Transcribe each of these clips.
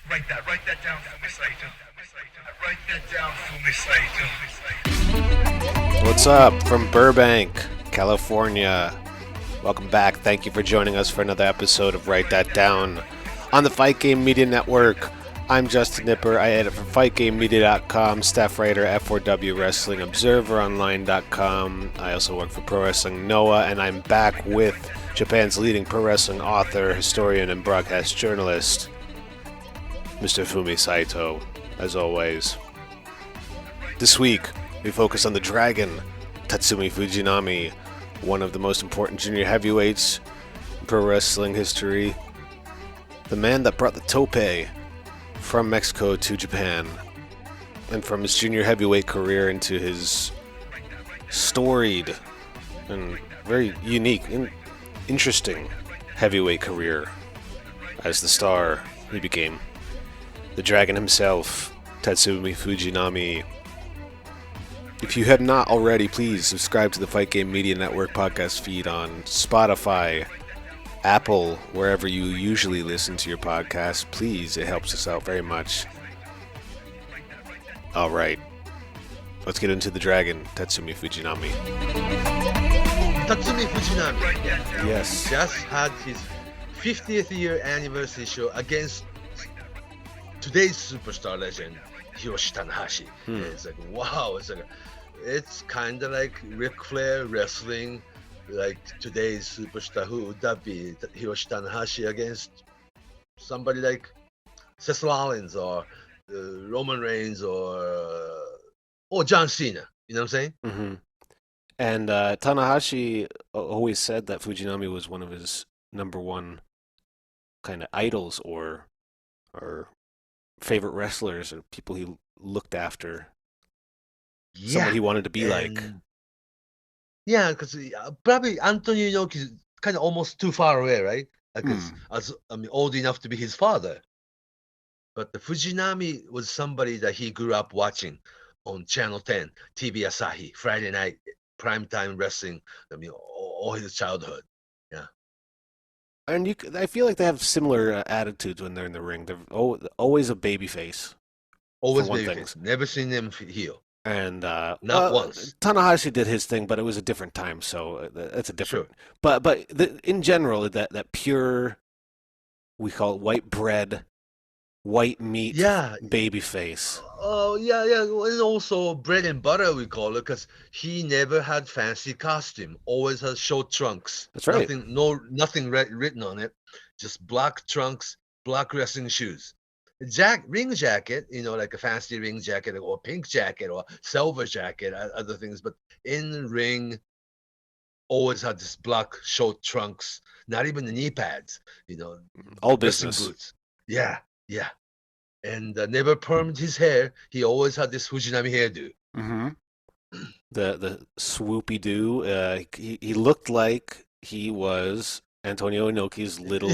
Write that down, Fumi Saito. Write that down, Fumi Saito. What's up from Burbank, California? Welcome back. Thank you for joining us for another episode of Write That Down on the Fight Game Media Network. I'm Justin Knipper. I edit for FightGameMedia.com, staff writer at F4W Wrestling Observer Online.com. I also work for Pro Wrestling Noah, and I'm back with Japan's leading pro wrestling author, historian, and broadcast journalist, Mr. Fumi Saito, as always. This week, we focus on the Dragon, Tatsumi Fujinami, one of the most important junior heavyweights in pro wrestling history. The man that brought the tope from Mexico to Japan, and from his junior heavyweight career into his storied and very unique and interesting heavyweight career as the star he became. The Dragon himself, Tatsumi Fujinami. If you have not already, please subscribe to the Fight Game Media Network podcast feed on Spotify, Apple, wherever you usually listen to your podcast. Please, it helps us out very much. Alright, let's get into the Dragon, Tatsumi Fujinami. Tatsumi Fujinami Yes. just had his 50th year anniversary show against today's superstar legend, Hiroshi Tanahashi. It's like, wow, it's kind of like Ric Flair wrestling, like today's superstar. Who would that be? Hiroshi Tanahashi against somebody like Seth Rollins or Roman Reigns or John Cena. You know what I'm saying? Mm-hmm. And Tanahashi always said that Fujinami was one of his number one kind of idols or favorite wrestlers or people he looked after. Someone he wanted to be like. Yeah, because probably Antonio Inoki is kind of almost too far away, right? Old enough to be his father. But the Fujinami was somebody that he grew up watching on Channel 10, TV Asahi, Friday night, primetime wrestling. All his childhood. Yeah. And I feel like they have similar attitudes when they're in the ring. They're always a baby face. Always babyface. Never seen them heel. And not once. Tanahashi did his thing, but it was a different time, so that's a different. Sure. But in general, that pure, we call it white bread, white meat, baby face. Oh yeah, and also bread and butter we call it, because he never had fancy costume. Always had short trunks. That's right. Nothing written on it. Just black trunks, black wrestling shoes. Ring jacket, like a fancy ring jacket or pink jacket or silver jacket, other things. But in ring, always had this black short trunks, not even the knee pads, all business boots. Yeah. And never permed his hair. He always had this Fujinami hairdo. Mm-hmm. The swoopy doo. He looked like he was Antonio Inoki's little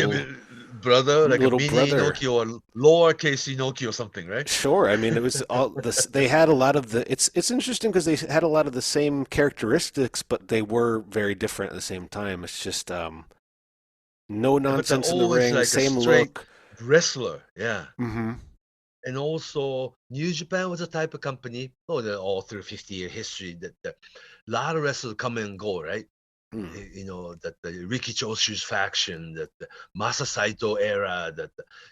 brother, like little a mini brother. Inoki or lowercase Inoki or something, right? Sure. I mean, it was all this. They had a lot of the. It's interesting because they had a lot of the same characteristics, but they were very different at the same time. It's just no nonsense in the ring, like same a straight look. Wrestler, yeah. Mm-hmm. And also, New Japan was a type of company, all through 50-year history, that a lot of wrestlers come and go, right? That the Riki Choshu's faction, that the Masa Saito era, that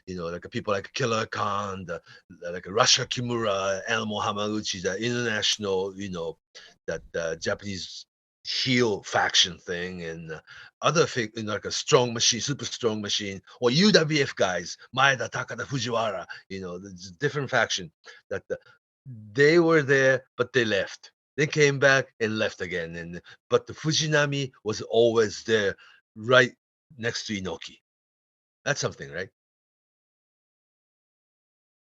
like people like Killer Khan, like Rasha Kimura, Animal Hamaguchi, the international, that Japanese heel faction thing, and other like a strong machine, super strong machine, or UWF guys, Maeda, Takada, Fujiwara, the different faction that they were there, but they left. They came back and left again, but the Fujinami was always there, right next to Inoki. That's something, right?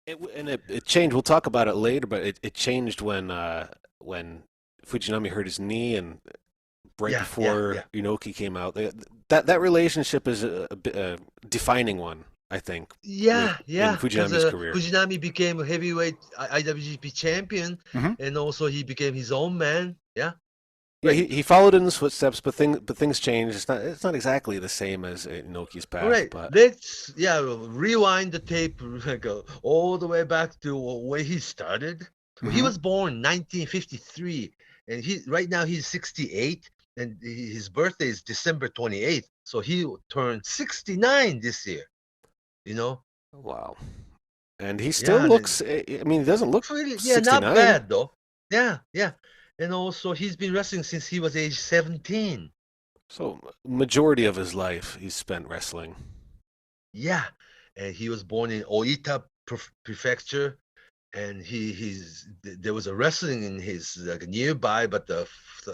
It changed. We'll talk about it later, but it changed when Fujinami hurt his knee and right before Inoki came out. That relationship is a defining one, I think. In Fujinami's career. Fujinami became a heavyweight IWGP champion, and also he became his own man. Yeah. Yeah, he followed in his footsteps, but things changed. It's not exactly the same as Inoki's path, Right. but Let's rewind the tape go all the way back to where he started. Well, he Mhm. was born 1953, and right now he's 68, and his birthday is December 28th. So he will turn 69 this year. You know? Wow. And he still Yeah, looks. I mean, he doesn't look yeah, not 69. bad though. Yeah, yeah. And also he's been wrestling since he was age 17. So majority of his life he's spent wrestling. Yeah. And he was born in Oita Prefecture, and there was a wrestling in his like nearby, but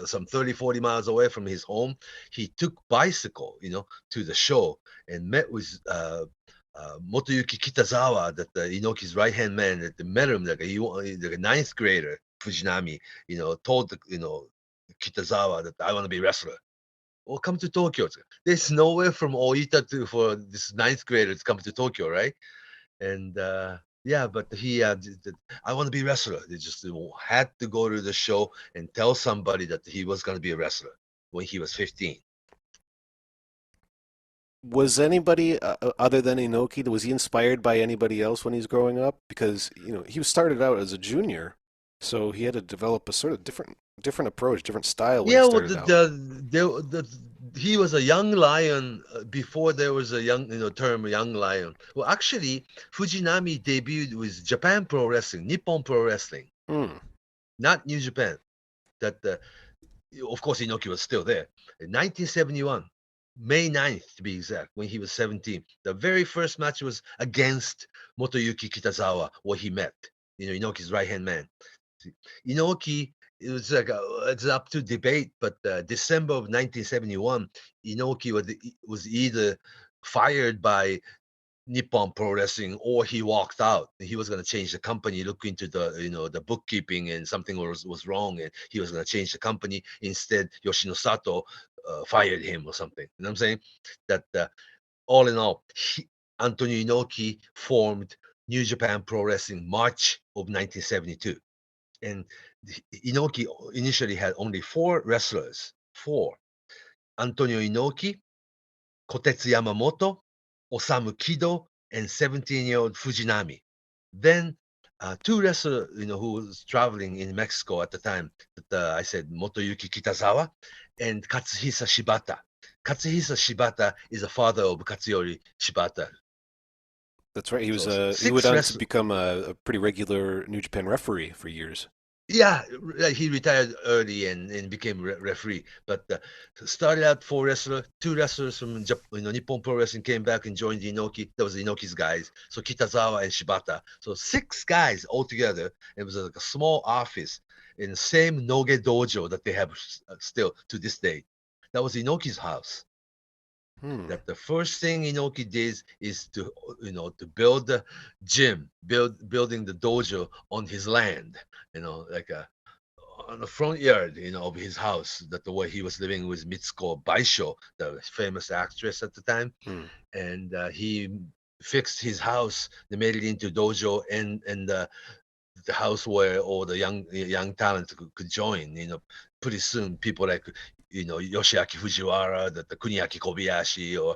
some 30-40 miles away from his home. He took bicycle to the show and met with Motoyuki Kitazawa, that Inoki's right hand man, that met him like a ninth grader. Fujinami told Kitazawa that I want to be a wrestler. Well, come to Tokyo. There's nowhere from Oita for this ninth grader to come to Tokyo, right? And yeah, but he I want to be a wrestler. They just had to go to the show and tell somebody that he was going to be a wrestler when he was 15. Was anybody other than Inoki, was he inspired by anybody else when he's growing up? Because he started out as a junior, so he had to develop a sort of different approach, different style when he Yeah, well, started out. he was a young lion before there was a term young lion. Well, actually, Fujinami debuted with Japan Pro Wrestling, Nippon Pro Wrestling, Hmm. not New Japan. That of course Inoki was still there. In 1971, May 9th to be exact, when he was 17. The very first match was against Motoyuki Kitazawa, where he met, Inoki's right hand man. Inoki, it was like it's up to debate, but December of 1971, Inoki was either fired by Nippon Pro Wrestling or he walked out. He was going to change the company, look into the bookkeeping, and something was wrong, and he was going to change the company. Instead, Yoshino Sato fired him or something. You know what I'm saying? That all in all, Antonio Inoki formed New Japan Pro Wrestling March of 1972. And Inoki initially had only four wrestlers. Four. Antonio Inoki, Kotetsu Yamamoto, Osamu Kido, and 17-year-old Fujinami. Then two wrestlers, who was traveling in Mexico at the time, that I said Motoyuki Kitazawa and Katsuhisa Shibata. Katsuhisa Shibata is the father of Katsuyori Shibata. That's right. So He went six on to wrestlers. become a pretty regular New Japan referee for years. Yeah, he retired early and became referee. But started out four wrestlers, two wrestlers from Nippon Pro Wrestling came back and joined Inoki. That was Inoki's guys. So Kitazawa and Shibata. So six guys altogether. It was like a small office in the same Noge dojo that they have still to this day. That was Inoki's house. Hmm. That the first thing Inoki did is to build the gym, building the dojo on his land, like on the front yard, of his house. That the way he was living with Mitsuko Baisho, the famous actress at the time, Hmm. and he fixed his house. They made it into dojo and the house where all the young talent could join. Pretty soon people like Yoshiaki Fujiwara, the Kuniaki Kobayashi, or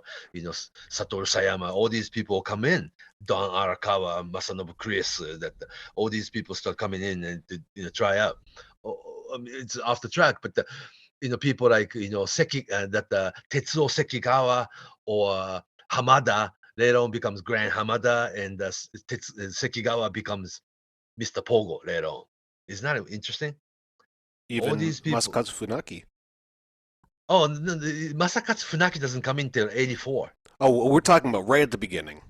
Satoru Sayama, all these people come in. Don Arakawa, Masanobu Chris, all these people start coming in and to try out. I mean, it's off the track, but people like Seki, Tetsuo Sekigawa or Hamada later on becomes Grand Hamada, and Sekigawa becomes Mr. Pogo later on. Isn't that interesting? All Even these people. Masakatsu Funaki. Oh, no, Masakatsu Funaki doesn't come in till 84. Oh, we're talking about right at the beginning.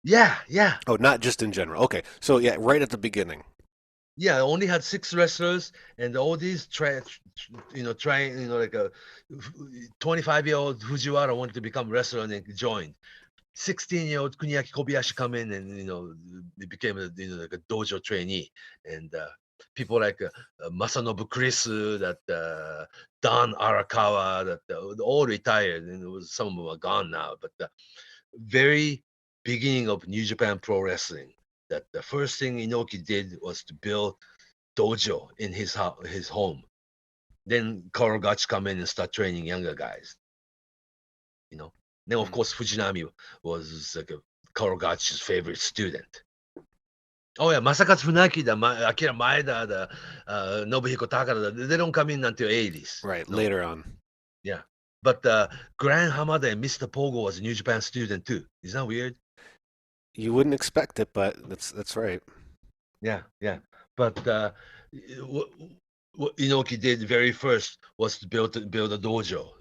Yeah, yeah. Oh, not just in general. Okay, so yeah, right at the beginning. Yeah, I only had six wrestlers, and all these trying, like a 25-year-old Fujiwara wanted to become a wrestler and then joined. 16-year-old Kuniaki Kobayashi come in and he became like a dojo trainee, and people like Masanobu Chris, that Don Arakawa, that all retired, and some of them are gone now. But the very beginning of New Japan Pro Wrestling, that the first thing Inoki did was to build dojo in his home. Then Korogachi come in and start training younger guys. Then of course Fujinami was like Korogachi's favorite student. Oh yeah, Masakatsu Funaki, Akira Maeda, Nobuhiko Takara, they don't come in until 80s. Right, later on. Yeah. But Gran Hamada and Mr. Pogo was a New Japan student too. Is that weird? You wouldn't expect it, but that's right. Yeah. But what Inoki did very first was to build a dojo.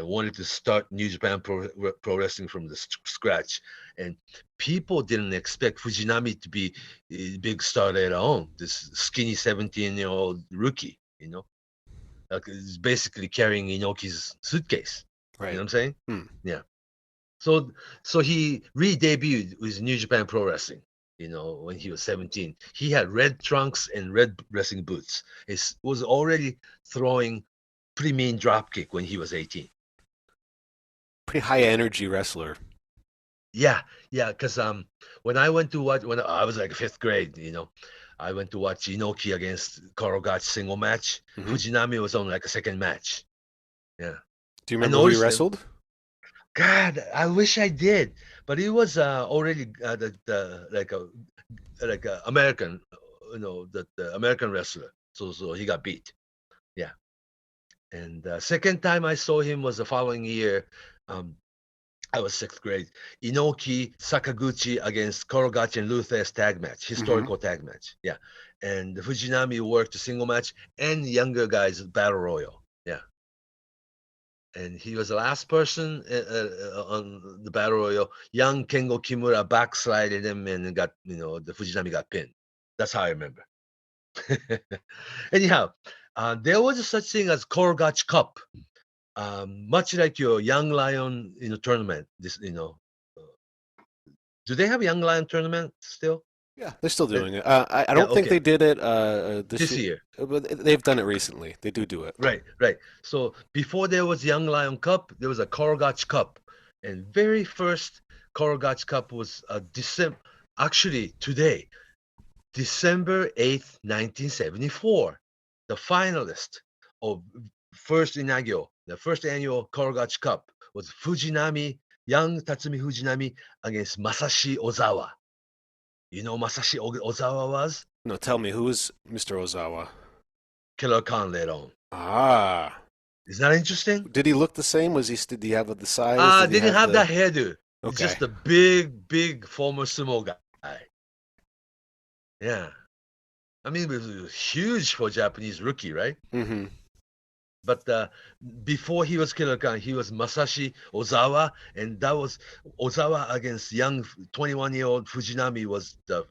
Wanted to start New Japan pro wrestling from the scratch, and people didn't expect Fujinami to be a big star later on. This skinny 17-year-old rookie, like he's basically carrying Inoki's suitcase. Right. You know what I'm saying? Yeah. So he re-debuted with New Japan Pro Wrestling. When he was 17, he had red trunks and red wrestling boots. He was already throwing pretty mean dropkick when he was 18. Pretty high energy wrestler. Yeah. Because when I went to watch, when I was like 5th grade, I went to watch Inoki against Korogachi single match. Fujinami was on like a second match. Yeah. Do you remember who he wrestled? God, I wish I did, but he was already like a American, the American wrestler. So he got beat. Yeah. And second time I saw him was the following year. I was 6th grade. Inoki Sakaguchi against Korogachi and Luthes tag match, historical tag match. Yeah. And Fujinami worked a single match and younger guys battle royal. Yeah. And he was the last person on the battle royal. Young Kengo Kimura backslided him and got, the Fujinami got pinned. That's how I remember. Anyhow, there was a such thing as Korogachi Cup. Much like your Young Lion, tournament. This, do they have Young Lion tournament still? Yeah, they're still doing it. I don't think they did it this year. But they've done it recently. They do it. Right. So before there was Young Lion Cup, there was a Korogachi Cup. And very first Korogachi Cup was actually today, December 8th, 1974. The finalist of the first annual Korogachi Cup was Fujinami, young Tatsumi Fujinami against Masashi Ozawa. You know Masashi Ozawa was? No, tell me, who is Mr. Ozawa? Killer Khan later on. Ah. Isn't that interesting? Did he look the same? Did he have the size? Didn't have that hairdo. Okay. Just a big former sumo guy. Yeah. I mean, it was huge for a Japanese rookie, right? Mm-hmm. But before he was Killer Khan, he was Masashi Ozawa, and that was Ozawa against young 21-year-old Fujinami was the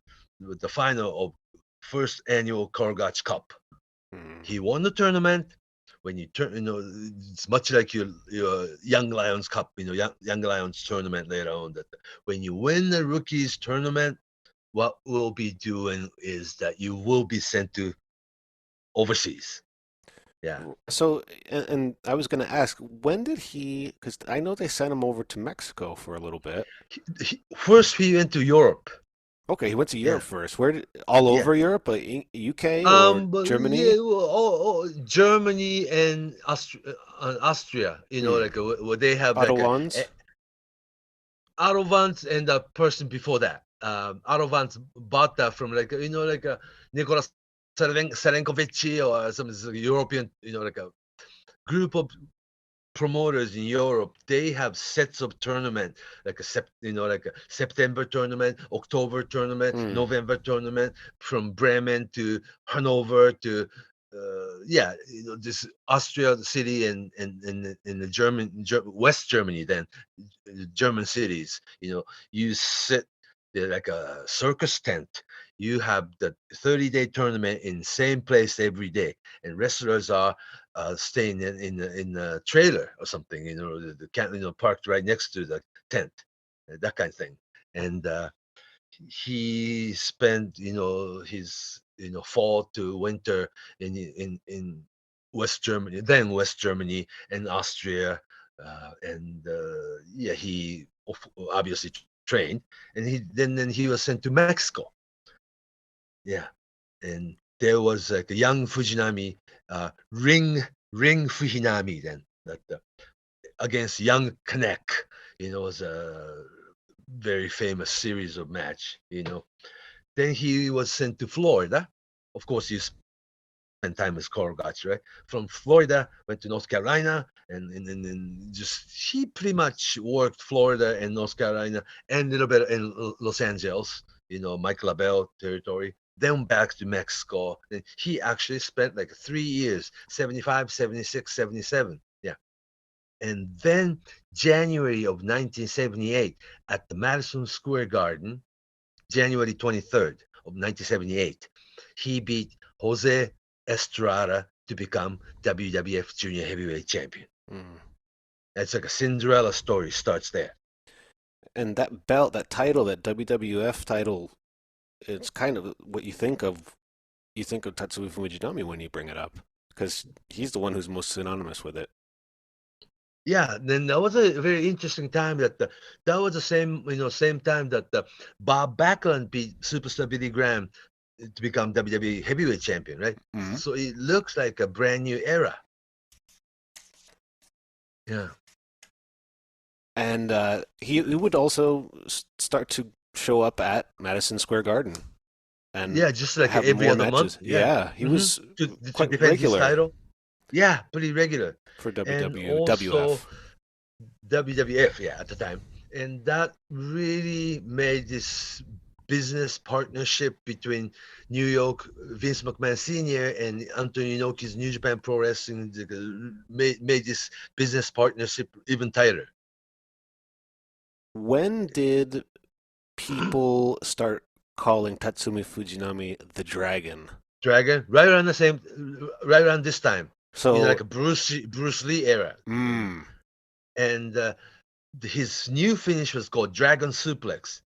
final of first annual Korogachi Cup. He won the tournament. When you turn, it's much like your Young Lions Cup, Young Lions tournament later on. That when you win the rookies tournament, what we'll be doing is that you will be sent to overseas. Yeah. So, and I was going to ask, when did he? Because I know they sent him over to Mexico for a little bit. First, he went to Europe. Okay, he went to Europe first. Where all over Europe, UK or Germany? Yeah, Germany and Austria. Like where they have Autolons? Autolons and the person before that. Autolons bought that from Nicolas Serenkovic or some European, like a group of promoters in Europe. They have sets of tournament, like a September tournament, October tournament, November tournament, from Bremen to Hanover to this Austria city and in the West Germany, then the German cities. You sit there like a circus tent. You have the 30-day tournament in the same place every day, and wrestlers are staying in a trailer or something, parked right next to the tent, that kind of thing. And he spent, his fall to winter in West Germany, then West Germany and Austria, and he obviously trained, and then he was sent to Mexico. Yeah, and there was like a young Fujinami, ring Fujinami then against young Kanek. It was a very famous series of match. Then he was sent to Florida. Of course, he spent time with Korogach, right? From Florida, went to North Carolina, and just he pretty much worked Florida and North Carolina and a little bit in Los Angeles, Mike LaBelle territory. Then back to Mexico. And he actually spent like 3 years, 75, 76, 77. Yeah. And then January of 1978 at the Madison Square Garden, January 23rd of 1978, he beat Jose Estrada to become WWF Junior Heavyweight Champion. It's like a Cinderella story starts there. And that belt, that title, that WWF title, it's kind of what you think of. You think of Tatsumi Fujinami when you bring it up, because he's the one who's most synonymous with it. Yeah, then that was a very interesting time. That was the same time that Bob Backlund beat Superstar Billy Graham to become WWE Heavyweight Champion, right? Mm-hmm. So it looks like a brand new era. Yeah. And he would also start to show up at Madison Square Garden. And yeah, just like have every more other month. Yeah, he was to quite defend regular his title. Yeah, pretty regular. for And WWF. also WWF, yeah, at the time. And that really made this business partnership between New York Vince McMahon Sr. and Antonio Inoki's New Japan Pro Wrestling made this business partnership even tighter. When did people start calling Tatsumi Fujinami the Dragon? Dragon, right around this time. So like a Bruce Lee era. And his new finish was called Dragon Suplex,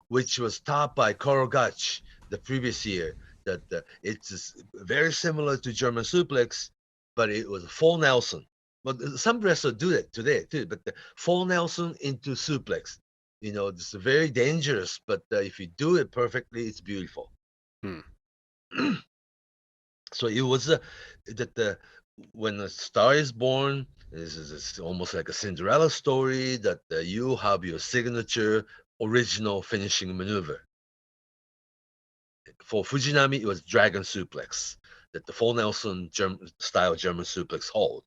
which was taught by Korogach the previous year. That it's very similar to German Suplex, but it was full Nelson. But some wrestlers do that today too. But the full Nelson into suplex, it's very dangerous. But if you do it perfectly, it's beautiful. So it was that when a star is born, this is almost like a Cinderella story that you have your signature original finishing maneuver. For Fujinami, it was Dragon Suplex, that the full Nelson style German suplex hold.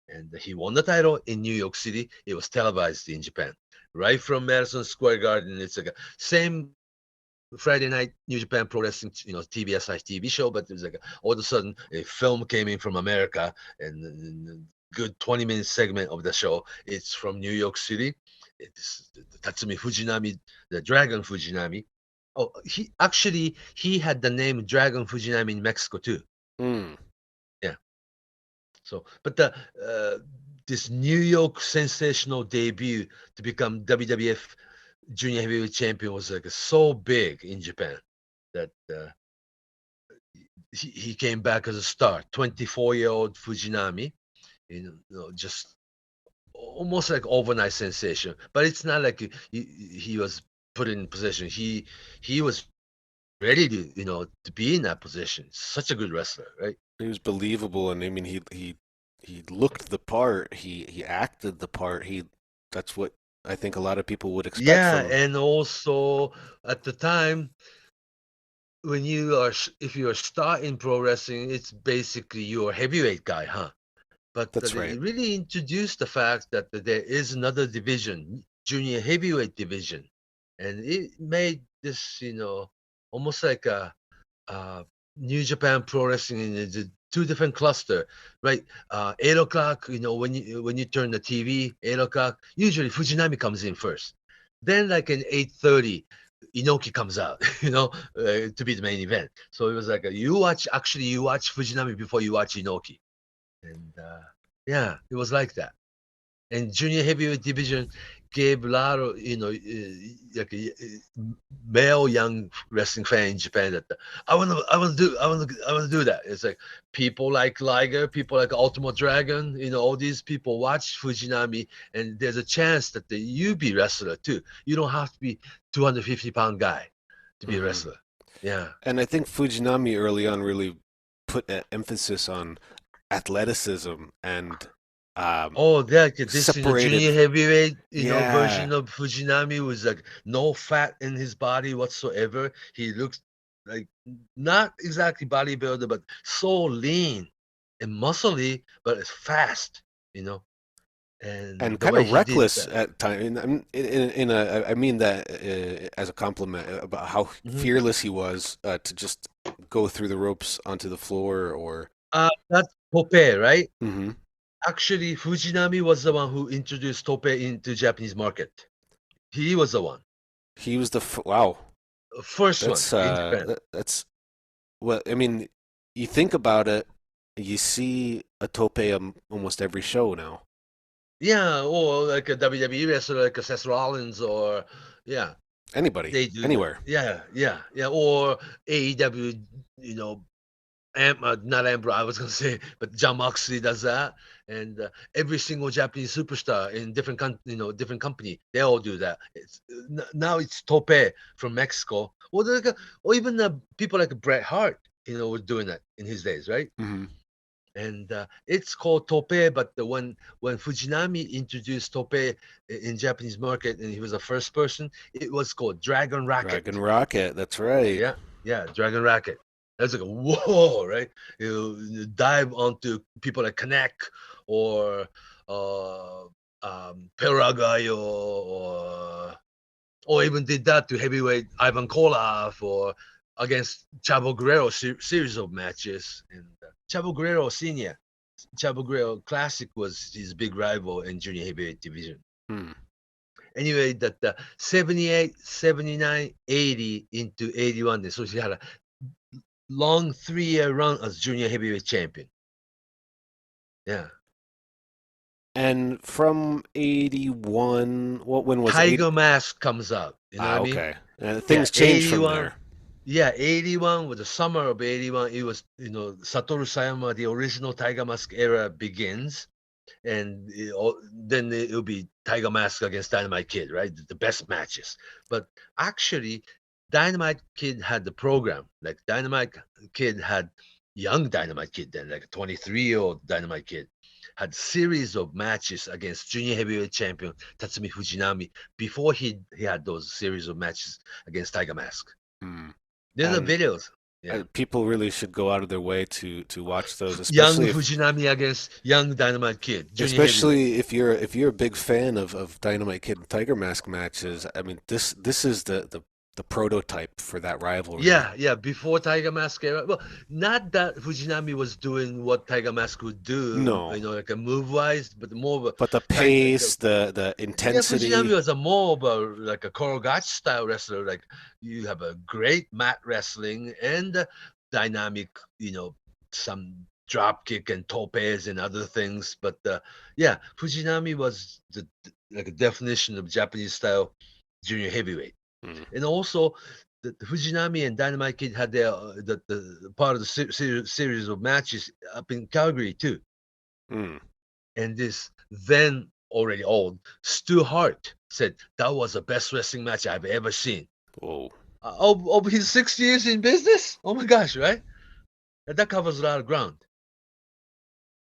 And he won the title in New York City. It was televised in Japan. Right from Madison Square Garden. It's like a same Friday night New Japan Pro Wrestling, TBS TV show, but it was like all of a sudden a film came in from America, and good 20-minute segment of the show. It's from New York City. It's Tatsumi Fujinami, the Dragon Fujinami. Oh, he had the name Dragon Fujinami in Mexico too. Yeah. So, but this New York sensational debut to become WWF Junior Heavyweight Champion was like so big in Japan that he came back as a star. 24-year-old Fujinami, just almost like overnight sensation. But it's not like he was put in position. He was ready to be in that position. Such a good wrestler, right? He was believable, and I mean he looked the part. He acted the part. That's what I think a lot of people would expect. Yeah, from and also at the time, if you're a star in pro wrestling, it's basically you're a heavyweight guy, huh? But That's right. It really introduced the fact that there is another division, junior heavyweight division, and it made this, almost like a New Japan Pro Wrestling in the two different cluster, right? 8 o'clock, when you turn the TV, 8 o'clock, usually Fujinami comes in first. Then like in 8:30, Inoki comes out, to be the main event. So it was like you watch Fujinami before you watch Inoki. And yeah, it was like that. And junior heavyweight division gave a lot of like a male young wrestling fan in Japan that I want to do that. It's like people like Liger, people like Ultimate Dragon, all these people watch Fujinami, and there's a chance that you be wrestler too. You don't have to be 250-pound guy to be a wrestler. Yeah. And I think Fujinami early on really put an emphasis on athleticism and Oh, yeah, this separated. junior heavyweight, Yeah, version of Fujinami was like no fat in his body whatsoever. He looks like not exactly bodybuilder, but so lean and muscly, but it's fast, and and the kind way of he did reckless that. at times. In a, I mean that as a compliment about how Mhm. fearless he was to just go through the ropes onto the floor or. That's Tope, right? Mhm. Actually, Fujinami was the one who introduced Tope into Japanese market. He was the one, He was the wow. first one That's in Japan. that's well. I mean, you think about it, you see a tope almost every show now. Yeah, or like a WWE wrestler like a Seth Rollins, or yeah, Anybody, they do that. anywhere. Yeah, or AEW, you know, not Amber, I was gonna say, but John Moxley does that, and every single Japanese superstar in different company, they all do that. Now it's Tope from Mexico, or even people like Bret Hart, were doing that in his days, right? Hmm. And it's called Tope, but when Fujinami introduced Tope in Japanese market, and he was the first person, it was called Dragon Racket. Dragon Rocket. That's right. Yeah, yeah, Dragon Racket. That's like a whoa, right? You dive onto people like Kanek or Peragayo, or even did that to heavyweight Ivan Koloff, or against Chavo Guerrero series of matches. And Chavo Guerrero Senior, Chavo Guerrero Classic was his big rival in junior heavyweight division. Hmm. Anyway, that 78, 79, 80 into 81. So he had a long 3-year run as junior heavyweight champion. Yeah. And from 81, what when was 80? Tiger Mask comes out. You know what I mean? Okay. Yeah, Things changed from 81. there. Yeah, 81 was the summer of 81. It was, Satoru Sayama, the original Tiger Mask era begins. And then it'll be Tiger Mask against Dynamite Kid, right? The best matches. But actually, Dynamite Kid had the program. Like Dynamite Kid had young Dynamite Kid then, like a 23-year-old Dynamite Kid, had series of matches against junior heavyweight champion Tatsumi Fujinami before he had those series of matches against Tiger Mask. Hmm. There's the And videos. Yeah. people really should go out of their way to watch those, Young especially Fujinami against young Dynamite Kid, junior heavyweight. especially if you're a big fan of Dynamite Kid and Tiger Mask matches. I mean, this is the prototype for that rivalry. Yeah, before Tiger Mask era. Well, not that Fujinami was doing what Tiger Mask would do, No, like a move wise, but more of a but the Tiger. pace, the Yeah, Fujinami intensity. was a more of a like a Korogachi style wrestler. Like you have a great mat wrestling and dynamic, some drop kick and topes and other things. But yeah, Fujinami was like a definition of Japanese style junior heavyweight. Mm, And also, the Fujinami and Dynamite Kid had the part of the series of matches up in Calgary too. mm. And this then already old Stu Hart said that was the best wrestling match I've ever seen. Whoa. Of his 6 years in business, oh my gosh, right? That covers a lot of ground.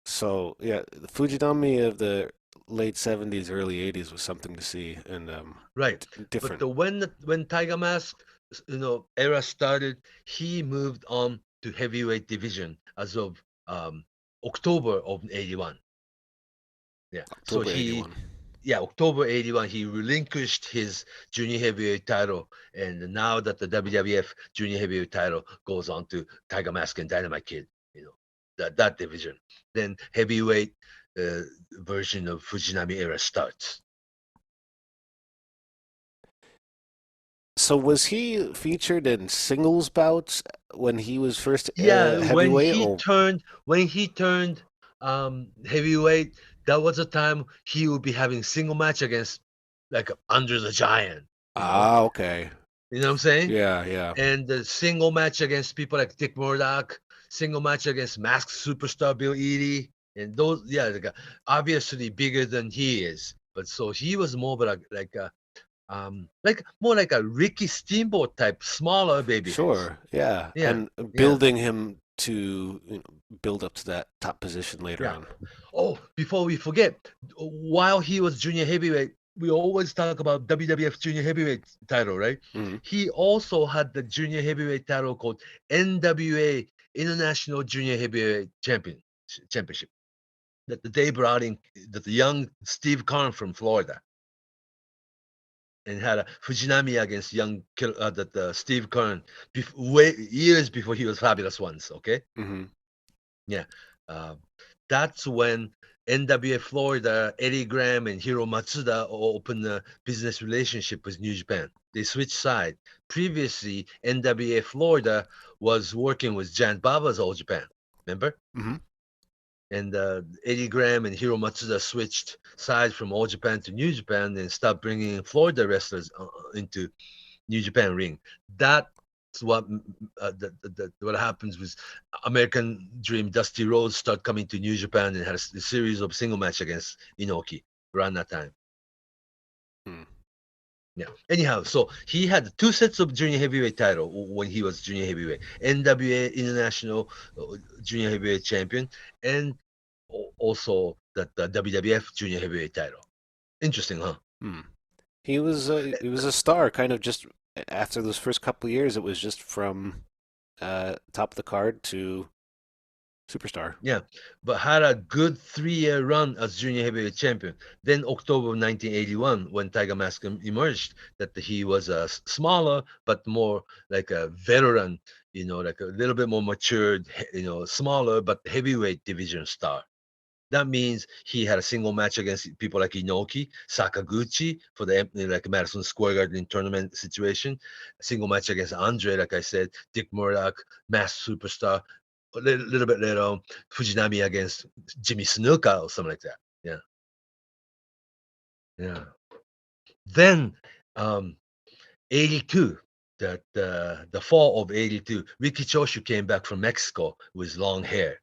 So yeah, the Fujinami of the late '70s, early '80s was something to see and Right. But different. when Tiger Mask, era started, he moved on to heavyweight division as of October of 81. Yeah. So October '81. October 81, he relinquished his junior heavyweight title. And now that the WWF junior heavyweight title goes on to Tiger Mask and Dynamite Kid, that division. Then heavyweight version of Fujinami era starts. So was he featured in singles bouts when he was first Yeah, heavyweight? Or when he turned heavyweight, that was the time he would be having single match against like Andre the Giant, okay, You know what I'm saying? yeah, yeah. And the single match against people like Dick Murdoch, single match against masked superstar Bill Eadie, and those, like, obviously bigger than he is. But so he was more of like a like more like a Ricky Steamboat type, smaller baby. Sure, yeah. Yeah, And yeah. building him to build up to that top position later Yeah. on. Oh, before we forget, while he was junior heavyweight, we always talk about WWF junior heavyweight title, right? Mhm. He also had the junior heavyweight title called NWA International Junior Heavyweight Championship. That they brought in the young Steve Kern from Florida, and had a Fujinami against young Steve Kern years before he was Fabulous Ones. Okay, Mm-hmm. yeah, that's when NWA Florida, Eddie Graham and Hiro Matsuda opened a business relationship with New Japan. They switched side. Previously, NWA Florida was working with Giant Baba's All Japan. Remember? Mm-hmm. And Eddie Graham and Hiro Matsuda switched sides from All Japan to New Japan and stopped bringing Florida wrestlers into New Japan ring. That's what what happens with American Dream. Dusty Rhodes start coming to New Japan and had a series of single match against Inoki around that time. Hmm. Yeah. Anyhow, so he had 2 sets of junior heavyweight title when he was junior heavyweight. NWA International Junior Heavyweight Champion, and also the WWF Junior Heavyweight title. Interesting, huh? Hmm. He was a star, kind of just after those first couple of years. It was just from top of the card to superstar. Yeah, but had a good 3-year run as junior heavyweight champion. Then October 1981, when Tiger Mask emerged, that he was a smaller but more like a veteran, like a little bit more matured, smaller but heavyweight division star. That means he had a single match against people like Inoki, Sakaguchi for the like Madison Square Garden tournament situation. A single match against Andre, like I said, Dick Murdoch, masked superstar. A little bit later on, Fujinami against Jimmy Snuka or something like that. Yeah. Yeah. Then 82, that the fall of 82, Ricky Choshu came back from Mexico with long hair,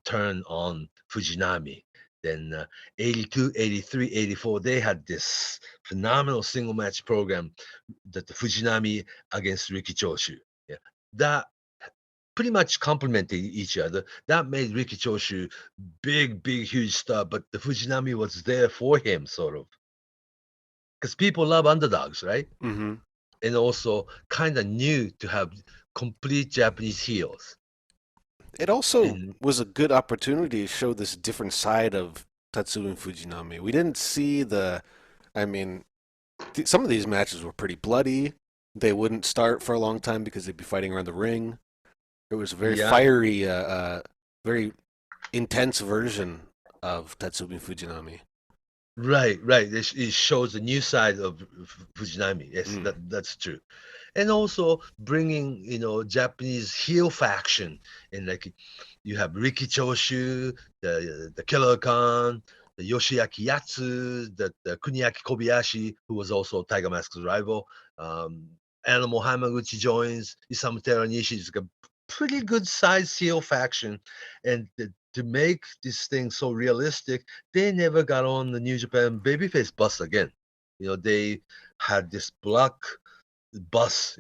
turned on Fujinami. Then 82, 83, 84, they had this phenomenal single match program that the Fujinami against Ricky Choshu. Yeah. That pretty much complemented each other. That made Ricky Choshu big, huge star, but the Fujinami was there for him, sort of. Because people love underdogs, right? Mm-hmm. And also kind of new to have complete Japanese heels. It also And was a good opportunity to show this different side of Tatsumi Fujinami. We didn't see some of these matches were pretty bloody. They wouldn't start for a long time because they'd be fighting around the ring. It was a very fiery, very intense version of Tatsumi Fujinami. right. It shows the new side of Fujinami. Yes, that's true. And also bringing, Japanese heel faction. And like you have Riki Choshu, the Killer Khan, the Yoshiaki Yatsu, the Kuniaki Kobayashi, who was also Tiger Mask's rival. Animal Hamaguchi joins. Isamu Teranishi is a pretty good sized heel faction. And to make this thing so realistic, they never got on the New Japan babyface bus again. They had this black bus,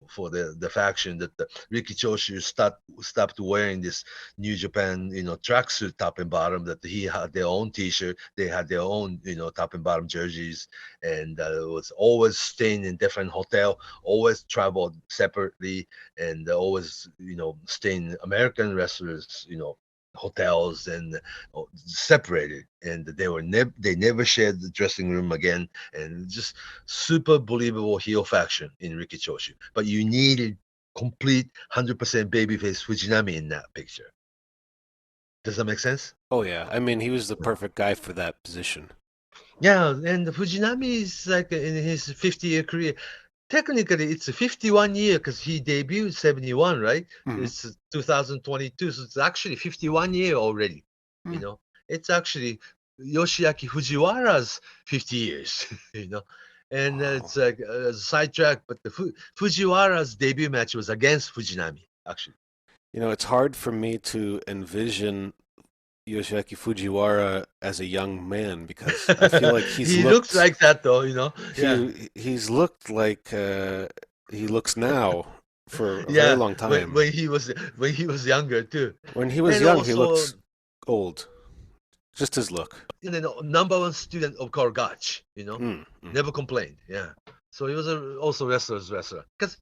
for the faction that the Riki Choshu stopped wearing this New Japan, tracksuit top and bottom. That he had their own T-shirt, they had their own, top and bottom jerseys, and it was always staying in different hotel, always traveled separately, and always, staying American wrestlers, hotels and separated, and they never shared the dressing room again, and just super believable heel faction in Riki Choshu. But you needed complete 100% babyface Fujinami in that picture. Does that make sense? Oh yeah, he was the perfect guy for that position. Yeah, and Fujinami is like in his 50-year career. Technically, it's a 51 year because he debuted 71, right? Mm-hmm. It's 2022, so it's actually 51 year already. Mm. It's actually Yoshiaki Fujiwara's 50 years, and Wow. it's like a sidetrack, but the Fujiwara's debut match was against Fujinami, actually. It's hard for me to envision Yoshiaki Fujiwara as a young man because I feel like he's He looks looked like that though, you know. Yeah, he's looked like he looks now for a very yeah. long When time. when he was younger too, When he was and young, he also looks old. Just his look. number one student of Korgach, Mm, mm. never complained. Yeah, so he was also wrestler because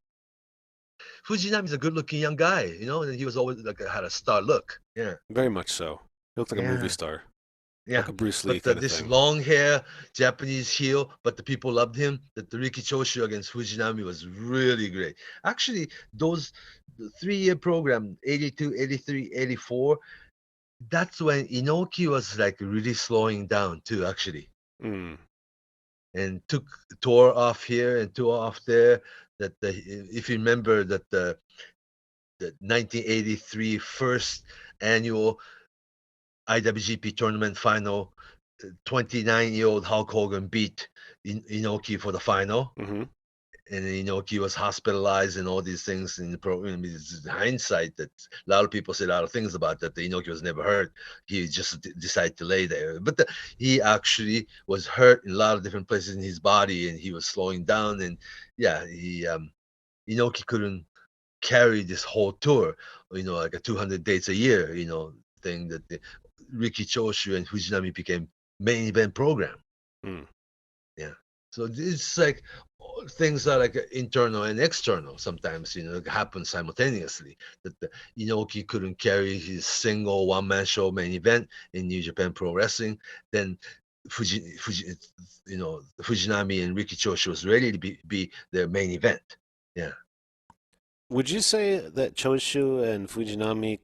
Fujinami is a good-looking young guy, and he was always like had a star look. Yeah, Very much so. He looked like a movie yeah, star, yeah. like a Bruce Lee But kind of this thing. long hair Japanese heel, but the people loved him. That the Riki Choshu against Fujinami was really great. Actually, those 3-year program, 82, 83, 84, that's when Inoki was like really slowing down too, actually. Mm, And took tour off here and tour off there. If you remember that the 1983 first annual IWGP tournament final, 29-year-old Hulk Hogan beat Inoki for the final, hmm and Inoki was hospitalized and all these things in the program. It's hindsight that a lot of people say a lot of things about that. The Inoki was never hurt. He just decided to lay there. But he actually was hurt in a lot of different places in his body, and he was slowing down. And yeah, Inoki couldn't carry this whole tour, like a 200 dates a year, thing that Riki Choshu and Fujinami became main event program. mm. Yeah. So it's like things are like internal and external sometimes, it happens simultaneously. That Inoki couldn't carry his single one-man show main event in New Japan Pro Wrestling. Then Fujinami and Riki Choshu was ready to be their main event. Yeah. Would you say that Choshu and Fujinami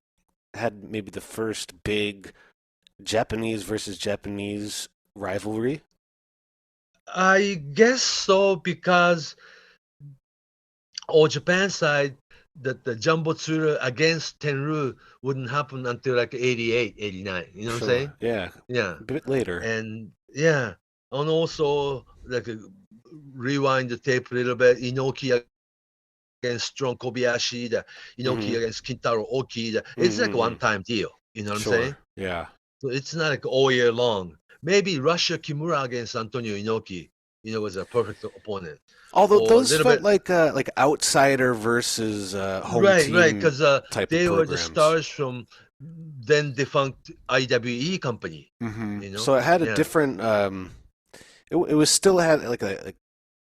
had maybe the first big Japanese versus Japanese rivalry? I guess so because on Japan side, that the Jumbo Tsuru against Tenru wouldn't happen until like 88, 89. You know what I'm Sure. saying? Yeah. Yeah. A bit later. And yeah. And also, like, rewind the tape a little bit. Inoki against Strong Kobayashi, the hmm Inoki against Kintaro Oki. It's like a mm one-time deal. You know what I'm saying? Sure. Yeah. So it's not like all year long. Maybe Russia Kimura against Antonio Inoki, was a perfect opponent. Although Or a those little felt bit. like outsider versus home Right, team because type of they were the programs. stars from then defunct IWE company. So it had a Yeah, different. It was still had like a like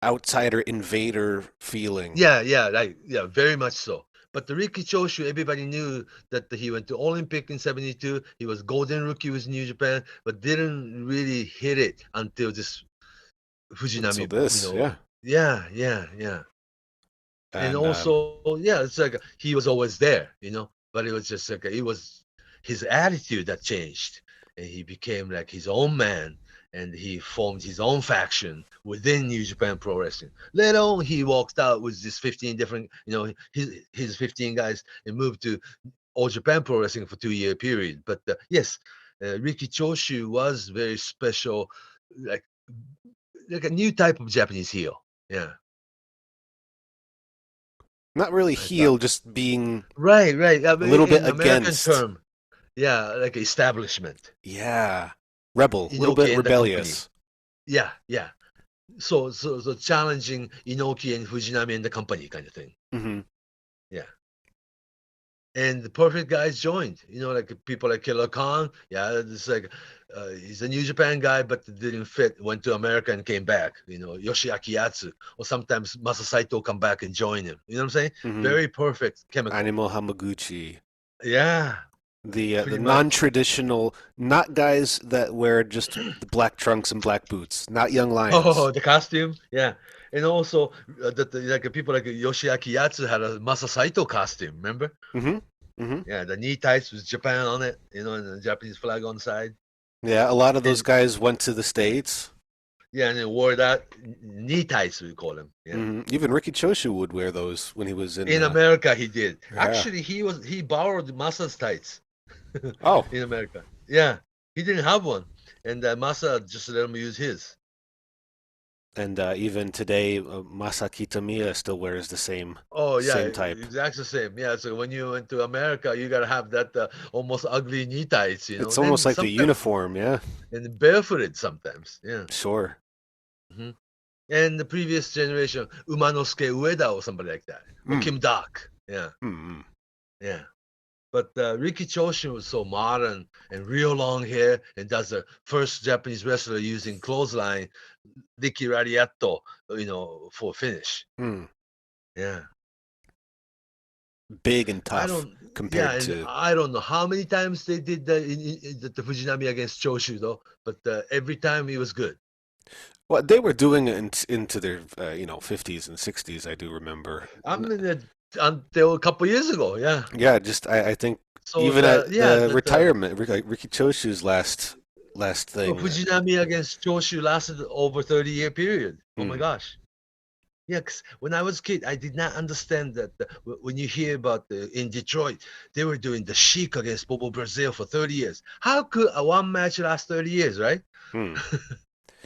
outsider invader feeling. yeah, very much so. But the Riki Choshu, everybody knew that he went to Olympic in '72. He was golden rookie with New Japan, but didn't really hit it until this Until Fujinami. this, yeah. Yeah. And And also, yeah, it's like he was always there, but it was just like it was his attitude that changed, and he became like his own man, and he formed his own faction within New Japan Pro Wrestling. Later on, he walked out with this 15 different, his 15 guys, and moved to All Japan Pro Wrestling for 2-year period. But yes, Riki Choshu was very special, like a new type of Japanese heel. Yeah, not really I thought. heel, just being Right. I a mean, little bit in American against. term, yeah, like establishment. Yeah. Rebel, a little bit Inoki and the company. rebellious. Yeah. So challenging Inoki and Fujinami and the company kind of thing. hmm Yeah. And the perfect guys joined. Like people like Killer Khan. Yeah, it's like he's a New Japan guy, but didn't fit. Went to America and came back. Yoshiaki Yatsu, or sometimes Masa Saito come back and join him. You know what I'm saying? hmm Very perfect chemical. Animal Hamaguchi. Yeah, The pretty much. non-traditional, not guys that wear just the black trunks and black boots, not young lions. Oh, the costume, yeah, and also like people like Yoshiaki Yatsu had a Masa Saito costume. Remember? hmm hmm Yeah, the knee tights with Japan on it, and the Japanese flag on the side. Yeah, a lot of those And guys went to the States. yeah, and then wore that knee tights we call them. Yeah, Even Ricky Choshu would wear those when he was in. in America he did. Yeah. Actually, he borrowed Masa's tights Oh, in America. Yeah, he didn't have one, and Masa just let him use his. And even today, Masaki Tamiya still wears the same Oh yeah, same type. exactly the same. Yeah, so when you went to America, you gotta have that almost ugly knee tights, It's almost Then like the sometimes uniform, yeah. and barefooted sometimes. Yeah. Sure. hmm And the previous generation, Umanosuke Ueda or somebody like that, or Mm. Kim Dak. Yeah, Mm. yeah. But Riki Choshin was so modern and real long hair and does the first Japanese wrestler using clothesline, Riki Radiato, for finish. Mm. Yeah. Big and I tough don't, yeah, compared and to. I don't know how many times they did the Fujinami against Choshu though, but every time it was good. Well, they were doing it into their 50s and 60s. I do remember. I mean, until a couple years ago, yeah. Yeah, just I think So even at yeah, the retirement, like Ricky Choshu's last well, thing. Fujinami against Choshu lasted over 30-year period. Oh my Mm. gosh. Yeah, 'cause when I was a kid, I did not understand that when you hear about in Detroit, they were doing the Sheik against Bobo Brazil for 30 years. How could a one match last 30 years, right? Mm.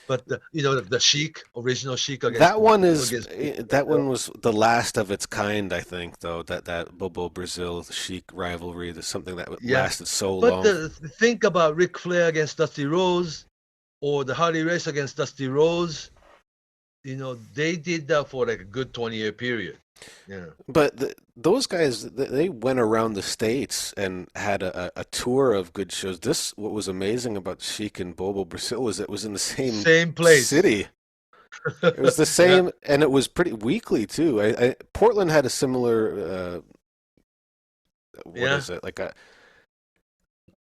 But the Sheik, original Sheik That one is against that one was the last of its kind, I think, though. That Bobo Brazil Sheik rivalry is something that yeah. lasted so But long. think about Ric Flair against Dusty Rhodes or the Harley Race against Dusty Rhodes. They did that for like a good 20-year period. Yeah. But those guys, they went around the states and had a tour of good shows. What was amazing about Sheik and Bobo Brazil was it was in the same Same place. city. It was the Yeah. same, and it was pretty weekly too. Portland had a similar, what Yeah. is it, like a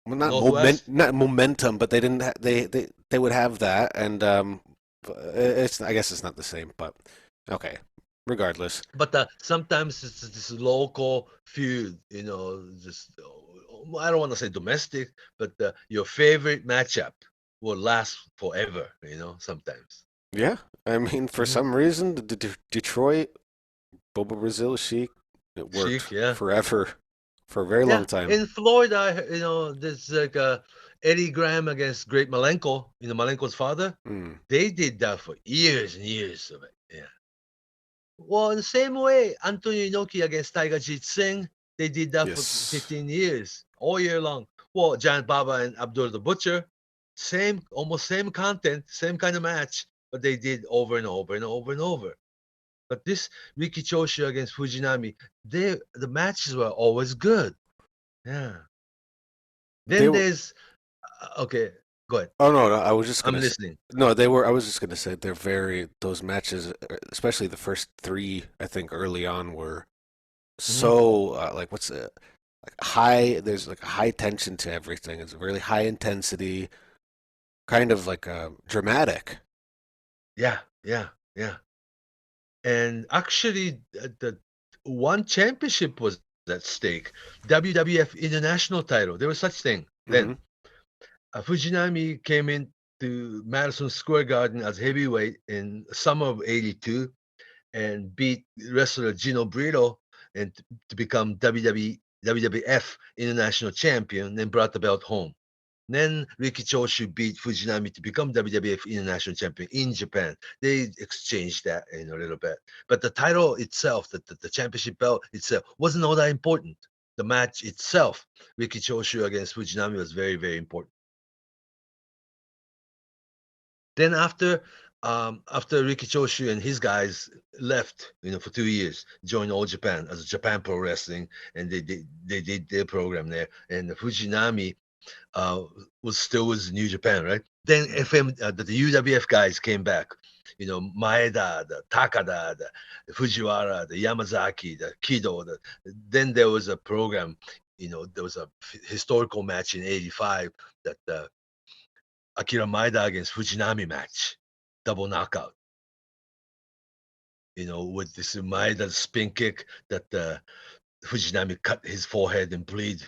well, Northwest. not momentum, but they didn't. They would have that, and it's I guess it's not the same, but okay. Regardless, But sometimes it's this local feud, just I don't want to say domestic, but your favorite matchup will last forever, sometimes. yeah. I mean, for Mhm. some reason, Detroit, Bobo Brazil, Sheik, it Chic, worked yeah. forever, for a very long Yeah. time. In Florida, there's like Eddie Graham against Great Malenko, Malenko's father. Mm, They did that for years and years of it. Yeah. Well, in the same way, Antonio Inoki against Tiger Jeet Singh, they did that for yes. 15 years, all year long. Well, Giant Baba and Abdul the Butcher, almost same content, same kind of match, but they did over and over and over and over. But this Riki Choshu against Fujinami, the matches were always good. Yeah. They Then were. there's okay, go ahead. Oh no, no, I was just I'm gonna. listening. No, they were. I was just gonna say they're very. Those matches, especially the first three, I think early on were Mhm. so like what's it? Like high. There's like a high tension to everything. It's really high intensity, kind of like dramatic. Yeah, yeah, yeah. And actually, the one championship was at stake. WWF International title. There was such thing Hmm. then. Fujinami came into Madison Square Garden as heavyweight in summer of '82 and beat wrestler Gino Brito and to become WWF International Champion and brought the belt home. Then Riki Choshu beat Fujinami to become WWF International Champion in Japan. They exchanged that in a little bit. But the title itself, the championship belt itself, wasn't all that important. The match itself, Riki Choshu against Fujinami, was very, very important. Then after Riki Choshu and his guys left, for 2 years, joined All Japan as Japan Pro Wrestling, and they did their program there. And Fujinami was still with New Japan, right? Then FM, the UWF guys came back. Maeda, the Takada, the Fujiwara, the Yamazaki, the Kido. Then there was a program. There was a historical match in '85 that Akira Maeda against Fujinami match, double knockout. With this Maeda spin kick that Fujinami cut his forehead and bleed.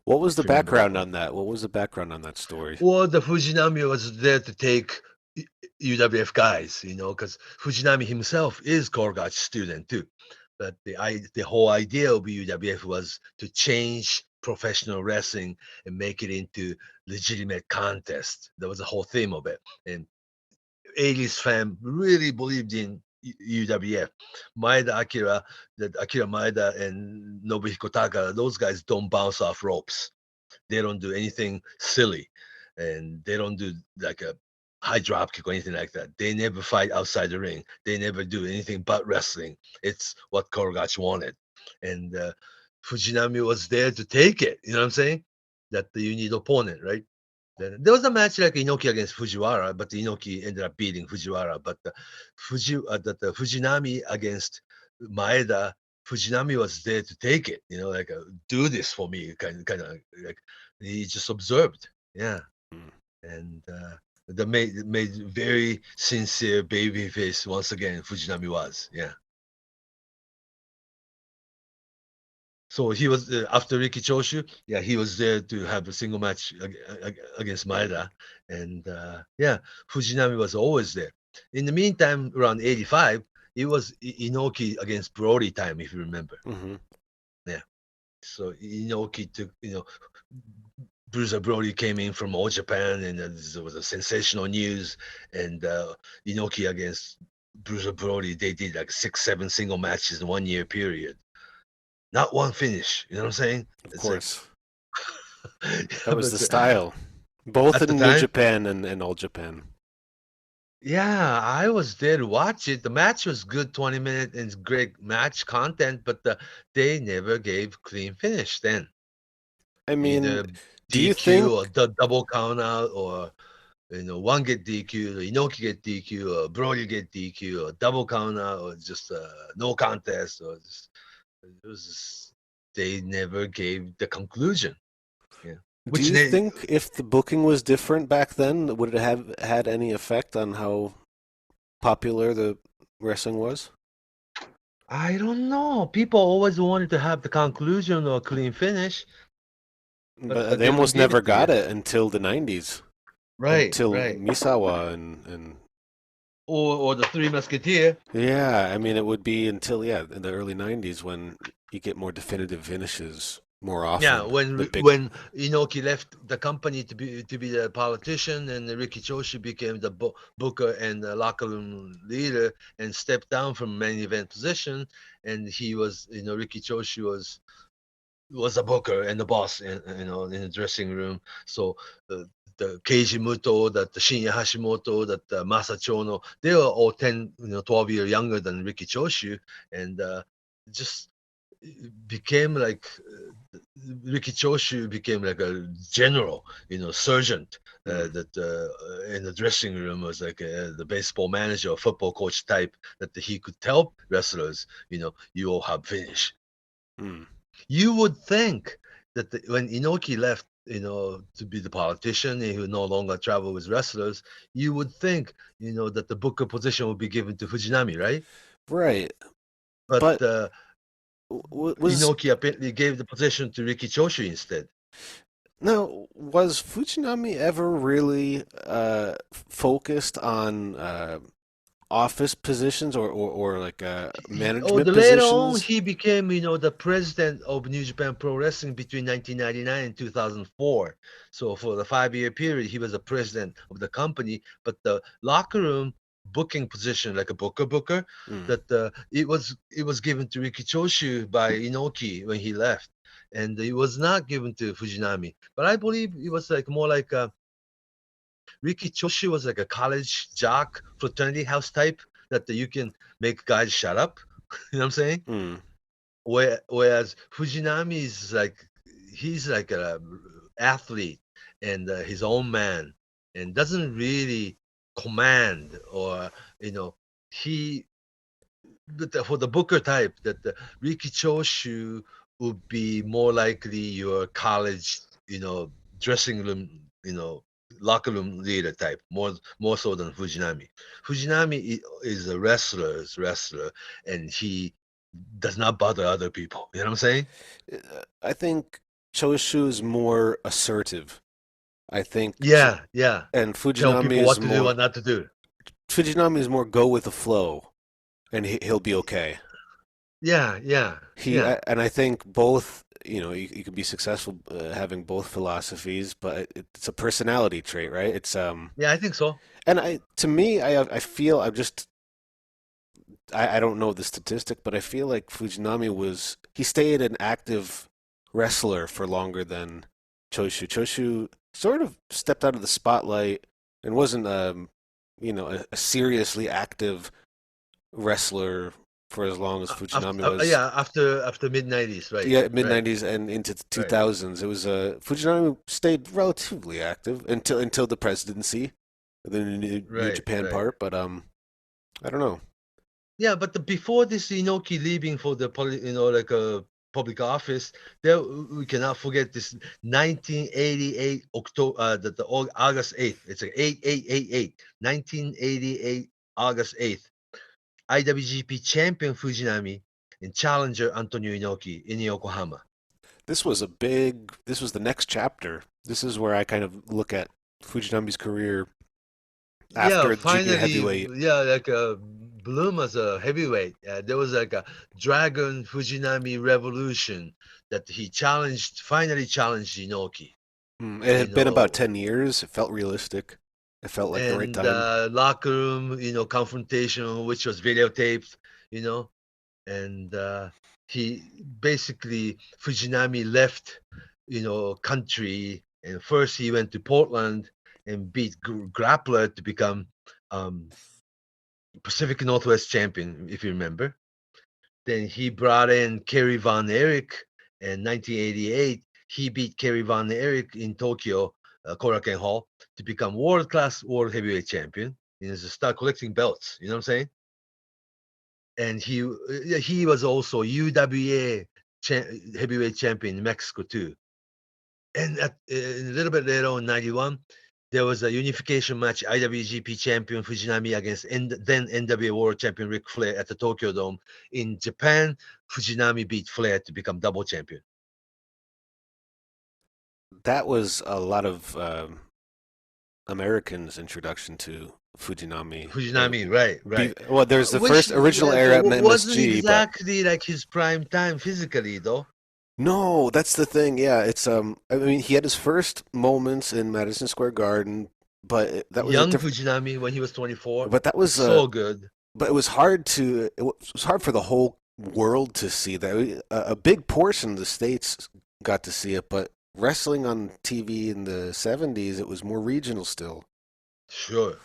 What was If the you remember that background one. on that? What was the background on that story? Well, the Fujinami was there to take UWF guys, because Fujinami himself is Korgach's student too. But the whole idea of UWF was to change professional wrestling and make it into legitimate contest. That was the whole theme of it. And 80s fan really believed in UWF. Maeda Akira, that Akira Maeda and Nobuhiko Taka, those guys don't bounce off ropes. They don't do anything silly, and they don't do like a high drop kick or anything like that. They never fight outside the ring. They never do anything but wrestling. It's what Korogachi wanted, and Fujinami was there to take it. You know what I'm saying? That you need opponent, right? There was a match like Inoki against Fujiwara, but Inoki ended up beating Fujiwara. But the Fujinami against Maeda, Fujinami was there to take it. Like do this for me, kind of like he just observed, yeah. And the made very sincere baby face once again. Fujinami was, yeah. So he was after Riki Choshu. Yeah, he was there to have a single match against Maeda, and yeah, Fujinami was always there. In the meantime, around '85, it was Inoki against Brody time, if you remember. Mm-hmm. Yeah, so Inoki took, Bruiser Brody came in from All Japan, and there was a sensational news, and Inoki against Bruiser Brody, they did like 6-7 single matches in 1 year period. Not one finish. You know what I'm saying? Of course. Like, that was the style. Both in New Japan and Old Japan. Yeah, I was there to watch it. The match was good, 20 minutes, and great match content, but they never gave clean finish then. I mean, either do you DQ think... or the double count out, or one get DQ, or Inoki get DQ, or Brody get DQ, or double count out, or just no contest, or just it was just, they never gave the conclusion. Yeah. Do you think if the booking was different back then, would it have had any effect on how popular the wrestling was? I don't know. People always wanted to have the conclusion or clean finish. But they almost never got it until the 90s. Right. Until right. Misawa and or the Three Musketeers. Yeah, I mean, it would be until, in the early 90s when you get more definitive finishes more often. Yeah, when Inoki left the company to be the politician, and Riki Choshu became the booker and the locker room leader and stepped down from main event position, and he was, Riki Choshu was a booker and the boss in the dressing room. So the Keiji Muto, that the Shinya Hashimoto, that Masa Chono, they were all 10, 12 years younger than Riki Choshu, and just became like Riki Choshu became like a general, sergeant that in the dressing room was like the baseball manager or football coach type, that he could tell wrestlers, you all have finish. You would think that when Inoki left, to be the politician and he would no longer travel with wrestlers, you would think, that the booker position would be given to Fujinami, right? Right. But Inoki apparently gave the position to Riki Choshu instead. Now, was Fujinami ever really focused on office positions or like management positions? Later on, he became, the president of New Japan Pro Wrestling between 1999 and 2004. So for the 5-year period, he was the president of the company. But the locker room booking position, like a booker, that it was given to Riki Choshu by Inoki when he left, and it was not given to Fujinami. But I believe it was like more like Riki Choshu was like a college jock, fraternity house type, that you can make guys shut up. You know what I'm saying? Whereas Fujinami is like, he's like a athlete and his own man, and doesn't really command, or but for the booker type, that Riki Choshu would be more likely your college, dressing room, locker room leader type, more so than Fujinami. Fujinami is a wrestler, and he does not bother other people. You know what I'm saying? I think Choshu is more assertive. I think. Yeah. And Fujinami tell people what to do, what not to do. Fujinami is more go with the flow, and he'll be okay. Yeah. And I think both you can be successful having both philosophies, but it's a personality trait, right? It's Yeah, I think so. and to me, I feel I don't know the statistic, but I feel like he stayed an active wrestler for longer than Choshu. Choshu sort of stepped out of the spotlight and wasn't a seriously active wrestler for as long as Fujinami was. Yeah, after mid-90s, right? Yeah, mid Right. '90s and into the Right. 2000s. It was Fujinami stayed relatively active until the presidency, the New Right. Japan Right. part. But I don't know. Yeah, but before this Inoki leaving for the like a public office, there we cannot forget this 1988 October August 8th. It's like 8888. 1988 August 8th. IWGP champion Fujinami and challenger Antonio Inoki in Yokohama. This was the next chapter. This is where I kind of look at Fujinami's career after Yeah, the junior finally, heavyweight. yeah, like Bloom as a heavyweight. There was like a Dragon Fujinami revolution that he finally challenged Inoki. It You had been about know, 10 years. It felt realistic. It felt like the right and time. locker room, confrontation, which was videotaped, and he basically Fujinami left, country, and first he went to Portland and beat Grappler to become Pacific Northwest champion, if you remember. Then he brought in Kerry Von Erich in 1988. He beat Kerry Von Erich in Tokyo, Korakuen Hall, to become world-class world heavyweight champion. And to start collecting belts. You know what I'm saying? And he was also UWA heavyweight champion in Mexico too. And a little bit later on, 91, there was a unification match, IWGP champion Fujinami against then NWA World Champion Ric Flair at the Tokyo Dome. In Japan, Fujinami beat Flair to become double champion. That was a lot of Americans' introduction to Fujinami. Fujinami, right. Well, there's the Which first original era at wasn't MSG, exactly like his prime time physically, though. no, that's the thing. Yeah, it's I mean, he had his first moments in Madison Square Garden, but that was a Young different. Fujinami when he was 24, But that was so good. but it was hard it was hard for the whole world to see that. A big portion of the states got to see it, but wrestling on TV in the '70s, it was more regional still. Sure.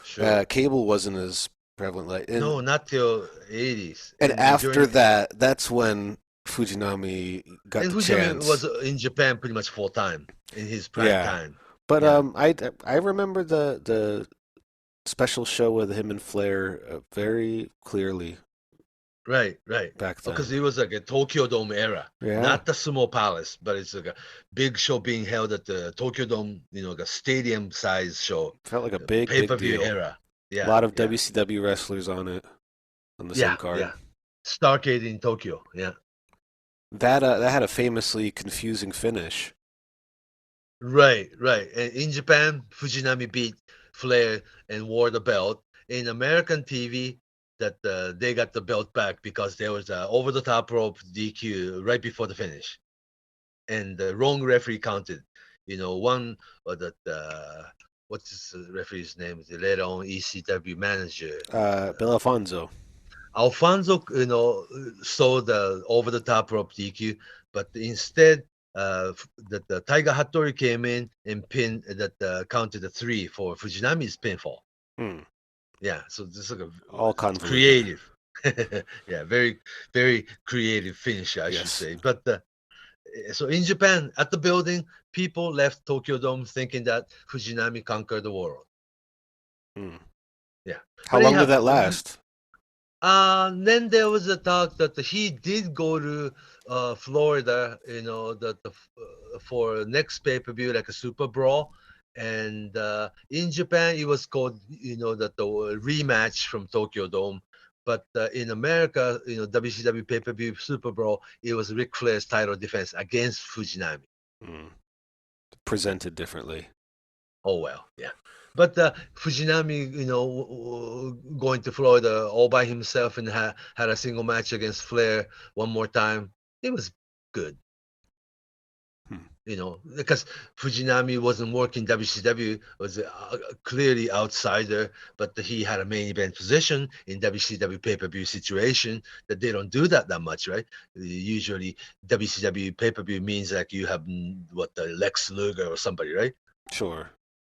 Cable wasn't as prevalent, No, not till 80s. and after during, that, that's when Fujinami got and the Fujinami chance. was in Japan pretty much full time in his prime Yeah. time. But Yeah. I remember the special show with him and Flair very clearly Right. back then. Because it was like a Tokyo Dome era, Yeah. not the Sumo Palace, but it's like a big show being held at the Tokyo Dome, like a stadium size show, Felt like a big pay-per-view deal. era. Yeah, A lot of yeah. WCW wrestlers on the Yeah, same card. yeah. Starcade in Tokyo. Yeah. That had a famously confusing finish. Right. And in Japan, Fujinami beat Flair and wore the belt. In American TV, that they got the belt back because there was a over the top rope DQ right before the finish, and the wrong referee counted. One or that what's his referee's name? The later on ECW manager, Bill Alfonso. Alfonso, saw the over the top rope DQ, but instead, that the Tiger Hattori came in and pinned that counted the 3 for Fujinami's pinfall. Yeah, so this is like All convoluted. creative. Yeah, very, very creative finish, I should Yes. say. But so in Japan, at the building, people left Tokyo Dome thinking that Fujinami conquered the world. Yeah. How But long anyhow, did that last? Then there was a talk that he did go to Florida, for next pay-per-view, like a Super Brawl. And in Japan, it was called, that the rematch from Tokyo Dome. But in America, WCW pay-per-view Super Brawl, it was Ric Flair's title defense against Fujinami. Presented differently. Oh, well, yeah. But Fujinami, going to Florida all by himself and had a single match against Flair one more time. It was good. Because Fujinami wasn't working WCW, was clearly outsider, but he had a main event position in WCW pay-per-view situation that they don't do that much, right? Usually WCW pay-per-view means like you have the Lex Luger or somebody, right? Sure.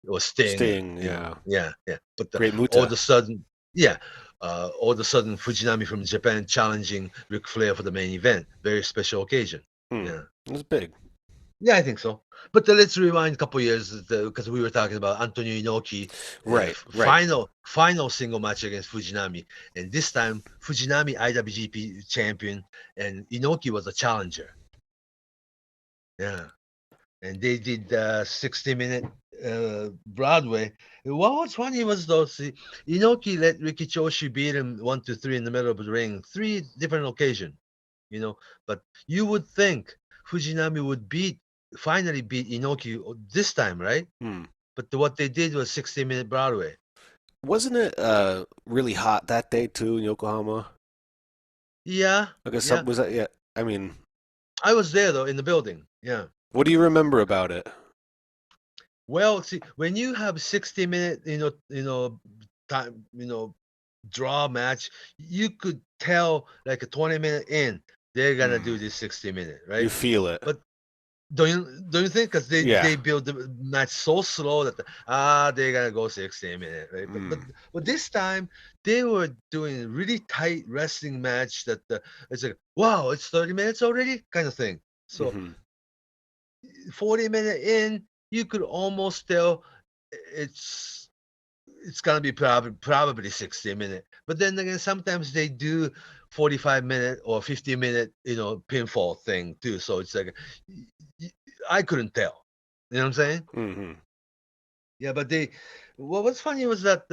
Or Sting, yeah. Yeah. But Great Muta. all of a sudden, Fujinami from Japan challenging Ric Flair for the main event. Very special occasion. Yeah. It was big. Yeah, I think so. But let's rewind a couple years because we were talking about Antonio Inoki. Right. Final single match against Fujinami. And this time, Fujinami IWGP champion and Inoki was a challenger. Yeah. And they did 60-minute Broadway. What was funny was Inoki let Riki Choshi beat him 1, 2, 3 in the middle of the ring, 3 different occasions, But you would think Fujinami would finally beat Inoki this time, right? But what they did was 60-minute Broadway. Wasn't it really hot that day too in Yokohama? Yeah. I guess was that? Yeah. I mean, I was there though in the building. Yeah. What do you remember about it? Well, see, when you have 60-minute, time, draw match, you could tell like a 20-minute in they're gonna do this 60-minute, right? You feel it. But don't you think? Because they build the match so slow that they're gonna go 60-minute, right? But this time they were doing really tight wrestling match that it's like, wow, it's 30 minutes already kind of thing. So 40-minute in, you could almost tell it's gonna be probably 60-minute. But then again, sometimes they do 45-minute or 50-minute, pinfall thing too. So it's like I couldn't tell. You know what I'm saying? Mm-hmm. Yeah, but what was funny was that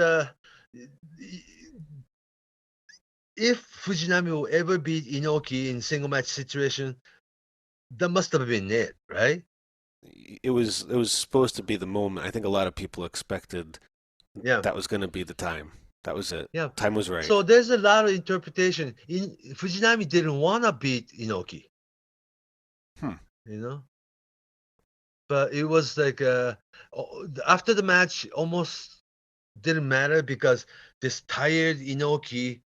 if Fujinami will ever beat Inoki in single match situation, that must have been it, right? It was supposed to be the moment. I think a lot of people expected that was going to be the time. That was it. Yeah. Time was right. So there's a lot of interpretation. Fujinami didn't want to beat Inoki. But it was like after the match, almost didn't matter because this tired Inoki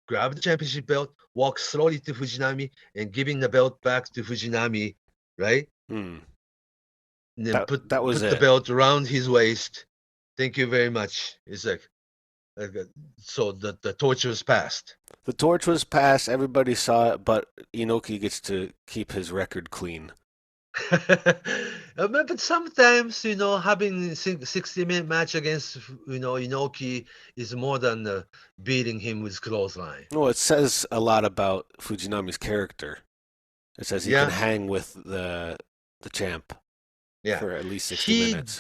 grabbed the championship belt, walked slowly to Fujinami, and giving the belt back to Fujinami, right? And then put the belt around his waist. Thank you very much. It's like so the torch was passed. The torch was passed. Everybody saw it, but Inoki gets to keep his record clean. But sometimes, having 60-minute match against, Inoki is more than beating him with clothesline. Well, it says a lot about Fujinami's character. It says he can hang with the champ for at least 60 minutes.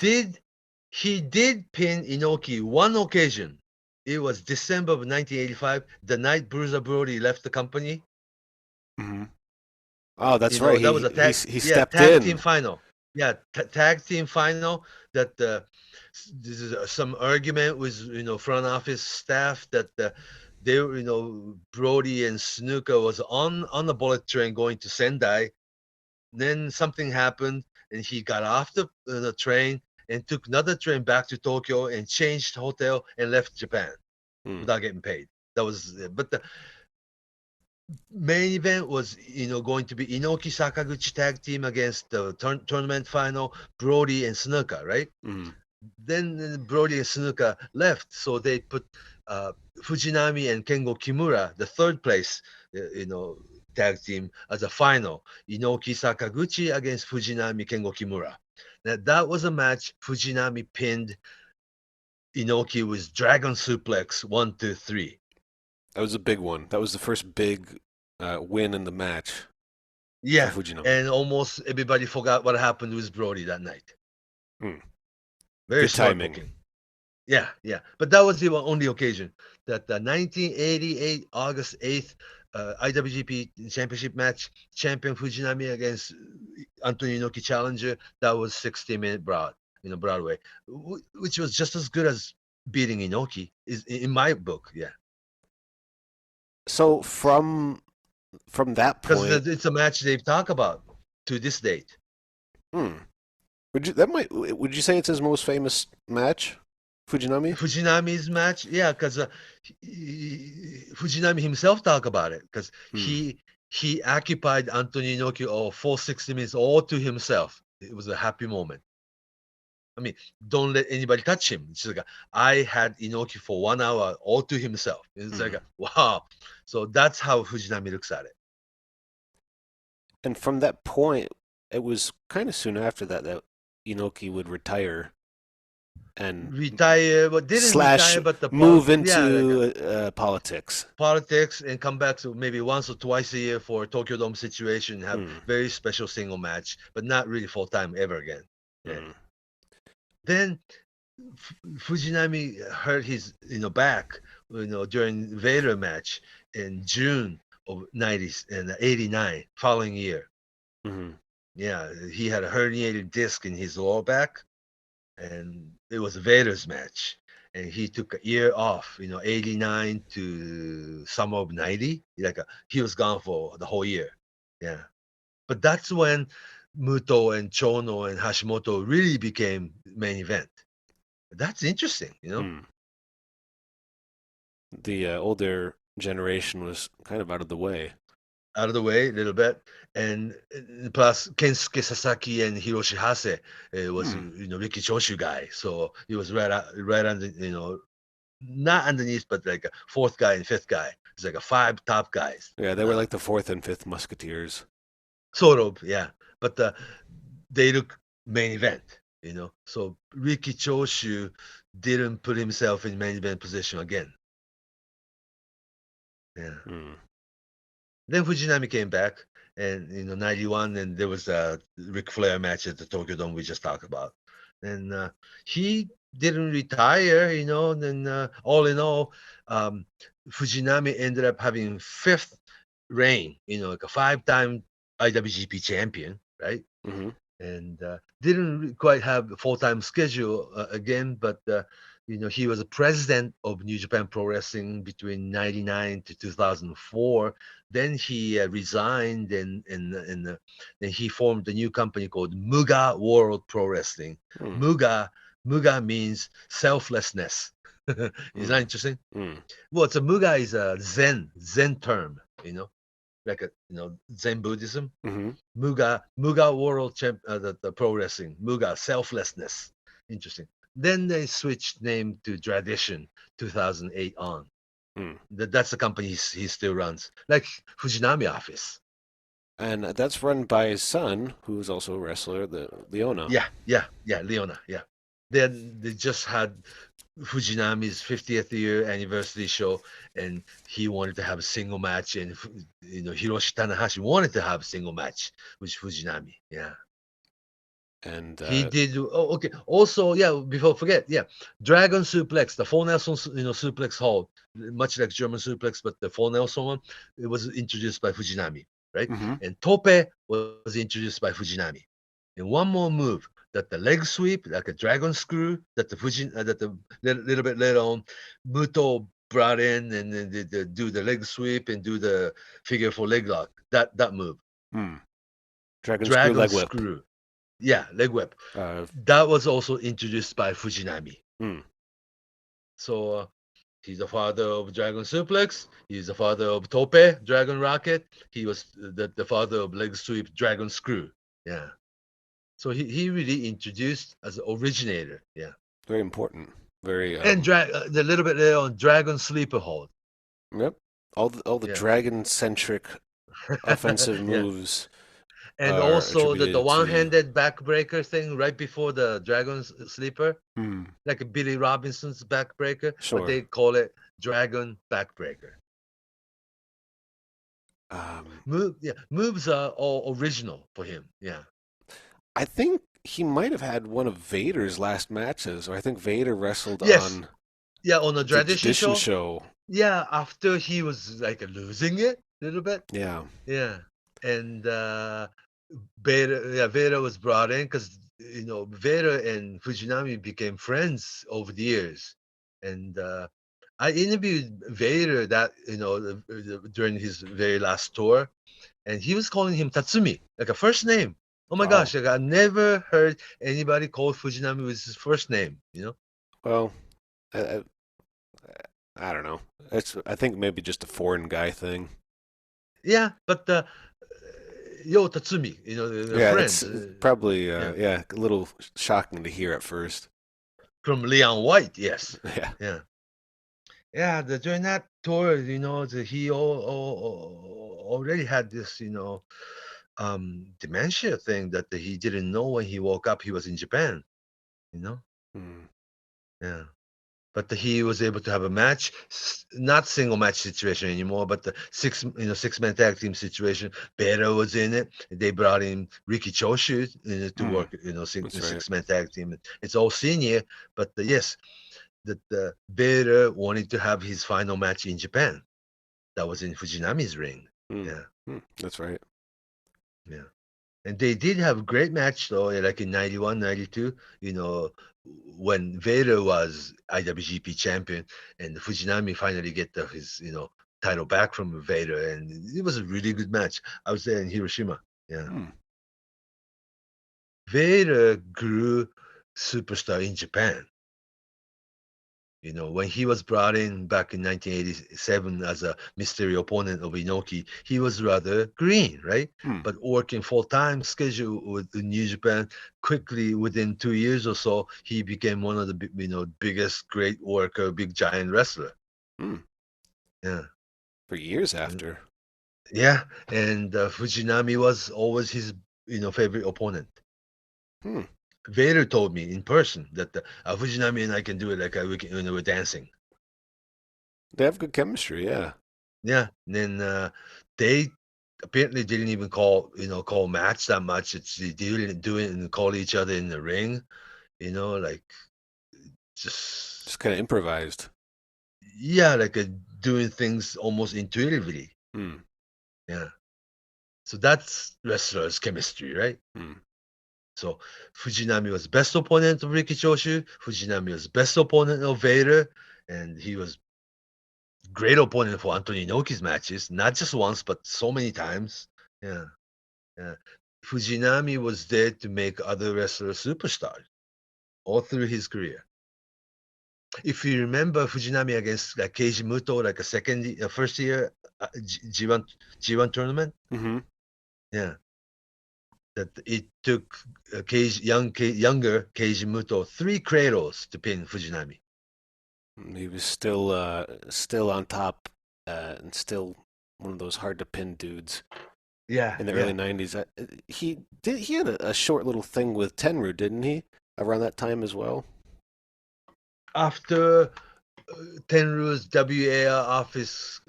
He did pin Inoki one occasion. It was December of 1985, the night Bruiser Brody left the company. Mm-hmm. Oh, that's right. That was a tag stepped in. Team final. Yeah, tag team final. That this is some argument with front office staff that they Brody and Snuka was on the bullet train going to Sendai. Then something happened and he got off the train and took another train back to Tokyo and changed hotel and left Japan without getting paid. That was but the main event was going to be Inoki Sakaguchi tag team against the tournament final, Brody and Snuka, right? Then Brody and Snuka left, so they put Fujinami and Kengo Kimura, the third place tag team, as a final. Inoki Sakaguchi against Fujinami, Kengo Kimura. Now that was a match. Fujinami pinned Inoki with Dragon Suplex 1, 2, 3. That was a big one. That was the first big win in the match. Yeah, and almost everybody forgot what happened with Brody that night. Very good smart timing. booking. Yeah. But that was the only occasion that the 1988 August 8th IWGP Championship match, champion Fujinami against Antonio Inoki challenger. That was 60-minute Broadway, which was just as good as beating Inoki is in my book. Yeah. So from that point, because it's a match they've talked about to this date. Would you say it's his most famous match, Fujinami? Fujinami's match, yeah, because Fujinami himself talked about it, because he occupied Anthony Inoki for 60 minutes all to himself. It was a happy moment. I mean, don't let anybody touch him. It's like I had Inoki for 1 hour all to himself. It's like wow. So that's how Fujinami looks at it. And from that point, it was kind of soon after that Inoki would retire and but didn't retire, but move into politics. Politics and come back to maybe once or twice a year for a Tokyo Dome situation, have very special single match, but not really full time ever again. Yeah. Then Fujinami hurt his back during Vader match in June of 90s and 89 following year. Yeah, he had a herniated disc in his lower back, and it was Vader's match, and he took a year off, 89 to summer of 90. He was gone for the whole year. Yeah, but that's when Muto and Chono and Hashimoto really became main event. That's interesting, The older generation was kind of out of the way a little bit, and plus Kensuke Sasaki and Hiroshi Hase was Riki Choshu guy, so he was right under, not underneath, but like a fourth guy and fifth guy. It's like a 5 top guys. Yeah, they were like the 4th and 5th musketeers, sort of. Yeah, but they look main event, so Riki Choshu didn't put himself in main event position again. Yeah. Then Fujinami came back, and 91, and there was a Ric Flair match at the Tokyo Dome we just talked about. And he didn't retire, then all in all, Fujinami ended up having 5th reign, like a 5-time IWGP champion, right? And didn't quite have a full-time schedule again, but he was a president of New Japan Pro Wrestling between 99 to 2004. Then he resigned, and then he formed a new company called Muga World Pro Wrestling. Muga means selflessness. Is that interesting? Well, it's Muga is a Zen term, like Zen Buddhism. Muga World the Pro Wrestling. Muga, selflessness. Interesting. Then they switched name to Tradition 2008 on. That's the company he still runs, like Fujinami office. And that's run by his son, who's also a wrestler, the Leona. Yeah, Leona. Yeah, they just had Fujinami's 50th year anniversary show, and he wanted to have a single match, and Hiroshi Tanahashi wanted to have a single match with Fujinami. Yeah. And he did. Oh, okay. Also, before I forget, Dragon Suplex, the full Nelson, suplex hold, much like German suplex, but the full Nelson one, it was introduced by Fujinami, right? And Tope was introduced by Fujinami. And one more move, that the leg sweep, like a dragon screw, that the little bit later on, Muto brought in, and then they do the leg sweep and do the figure 4 leg lock. That move. Dragon screw, leg whip. Yeah, leg whip. That was also introduced by Fujinami. So he's the father of Dragon Suplex. He's the father of Tope, Dragon Rocket. He was the father of leg sweep, Dragon Screw. Yeah. So he really introduced as an originator. Yeah. Very important. Very. And the little bit there on Dragon Sleeper Hold. Yep. All the dragon-centric offensive moves. And also the one-handed backbreaker thing right before the Dragon Sleeper, like a Billy Robinson's backbreaker, but they call it Dragon Backbreaker. Moves are all original for him. Yeah, I think he might have had one of Vader's last matches, or I think Vader wrestled on the Tradition show. Yeah, after he was like losing it a little bit. Yeah, and Vader was brought in because Vader and Fujinami became friends over the years, and I interviewed Vader that during his very last tour, and he was calling him Tatsumi, like a first name. Oh my Wow. gosh, like I never heard anybody call Fujinami with his first name, you know? Well, I, I don't know. I think maybe just a foreign guy thing. Yeah, but yo Tatsumi, you know, the Yeah, friends it's probably yeah. yeah, a little shocking to hear at first. From Leon White, yes. Yeah. Yeah. Yeah, during that tour, you know, he already had this, you know, dementia thing that he didn't know when he woke up he was in Japan, you know? Hmm. Yeah. But he was able to have a match, not single match situation anymore, but the six-man tag team situation. Beta was in it. They brought in Ricky Choshu to work, That's right. six-man tag team. It's all senior, but yes, that the Beta wanted to have his final match in Japan. That was in Fujinami's ring. Yeah, That's right. yeah. And they did have a great match though, like in 91, 92, you know, when Vader was IWGP champion and Fujinami finally get his, you know, title back from Vader. And it was a really good match. I was there in Hiroshima. Yeah. Vader grew superstar in Japan. You know, when he was brought in back in 1987 as a mystery opponent of Inoki, he was rather green, right? But working full-time schedule with the New Japan, quickly within 2 years or so, he became one of the biggest great worker, big giant wrestler. Yeah. For years after. Yeah, and Fujinami was always his favorite opponent. Vader told me in person that Fujinami and I can do it like we're dancing. They have good chemistry, yeah. Yeah, and then they apparently didn't even call match that much. They didn't do it and call each other in the ring, like just kind of improvised. Yeah, like doing things almost intuitively. Yeah, so that's wrestlers' chemistry, right? So Fujinami was best opponent of Ricky Choshu. Fujinami was best opponent of Vader, and he was great opponent for Anthony Inoki's matches, not just once, but so many times. Yeah. Yeah. Fujinami was there to make other wrestlers superstars all through his career. If you remember Fujinami against Keiji Muto, like first year G1 tournament, yeah, that it took younger Keiji Muto 3 cradles to pin Fujinami. He was still on top and still one of those hard to pin dudes. Yeah, in the early '90s, he had a short little thing with Tenryu, didn't he? Around that time as well. After Tenryu's WA office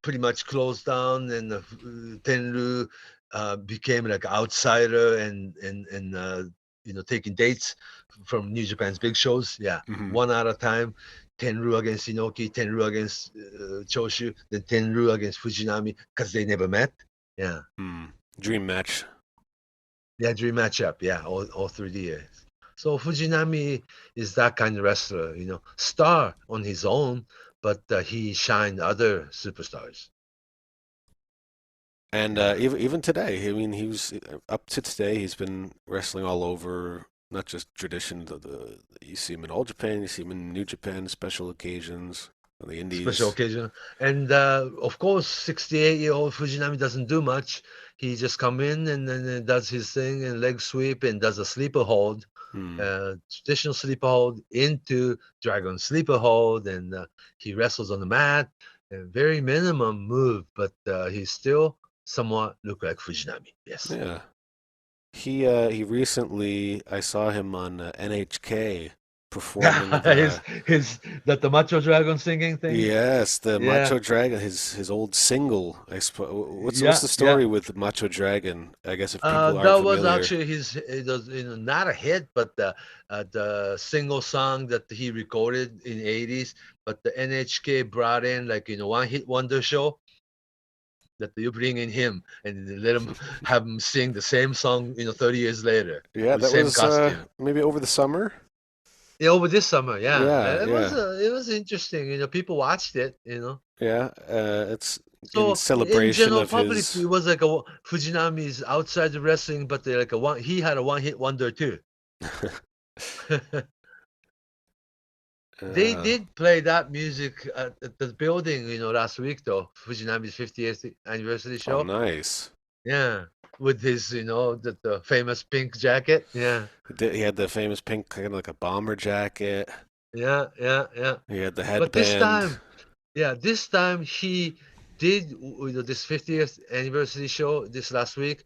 pretty much closed down, and Tenryu became like outsider and taking dates from New Japan's big shows. Yeah, one at a time. Tenryu against Inoki, Tenryu against Choshu, then Tenryu against Fujinami because they never met. Yeah. Dream match. Yeah, dream matchup. Yeah, all 3 years. So Fujinami is that kind of wrestler, star on his own, but he shined other superstars. And even today, I mean, he was up to today. He's been wrestling all over, not just tradition. You see him in All Japan, you see him in New Japan, special occasions, on the Indies. Special occasion, and of course, 68-year-old Fujinami doesn't do much. He just come in and then does his thing and leg sweep and does a sleeper hold. Traditional sleeper hold into Dragon sleeper hold, and he wrestles on the mat. Very minimum move, but he still somewhat look like Fujinami. Yes. Yeah. He recently, I saw him on NHK performing the Macho Dragon singing thing. Yes, the Macho Dragon, his old single. I suppose. What's the story with Macho Dragon? I guess if people aren't that familiar. was actually not a hit, but the single song that he recorded in the 80s. But the NHK brought in one hit wonder show that you bring in him and let him have him sing the same song 30 years later. Yeah, that same was costume. maybe over the summer. Yeah, over this summer, yeah. Yeah, It was interesting. People watched it. yeah. It's in So in celebration general of public, his. it was like Fujinami's outside the wrestling, but they like a one. He had a one-hit wonder too. They uh, did play that music at the building, last week though. Fujinami's 50th anniversary oh, show. nice. Yeah, with his, the famous pink jacket. Yeah, He had the famous pink, kind of like a bomber jacket. yeah. He had the But this headband. time, yeah, this time he did, this 50th anniversary show this last week.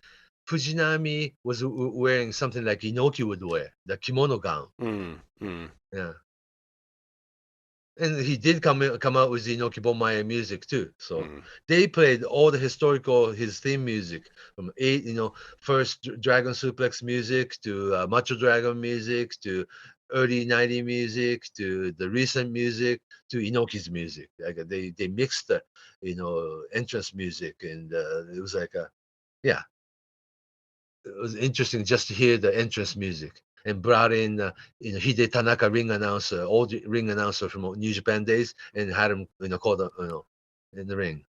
Fujinami was wearing something like Inoki would wear, the kimono gown. Mm. Yeah. And he did come out with Inoki Bomaye music too. So they played all the his theme music from first Dragon Suplex music to Macho Dragon music to early 90 music to the recent music to Inoki's music. Like they mixed the entrance music, and it was like yeah, it was interesting just to hear the entrance music, and brought in Hide Tanaka old ring announcer from New Japan days, and had him called in the ring.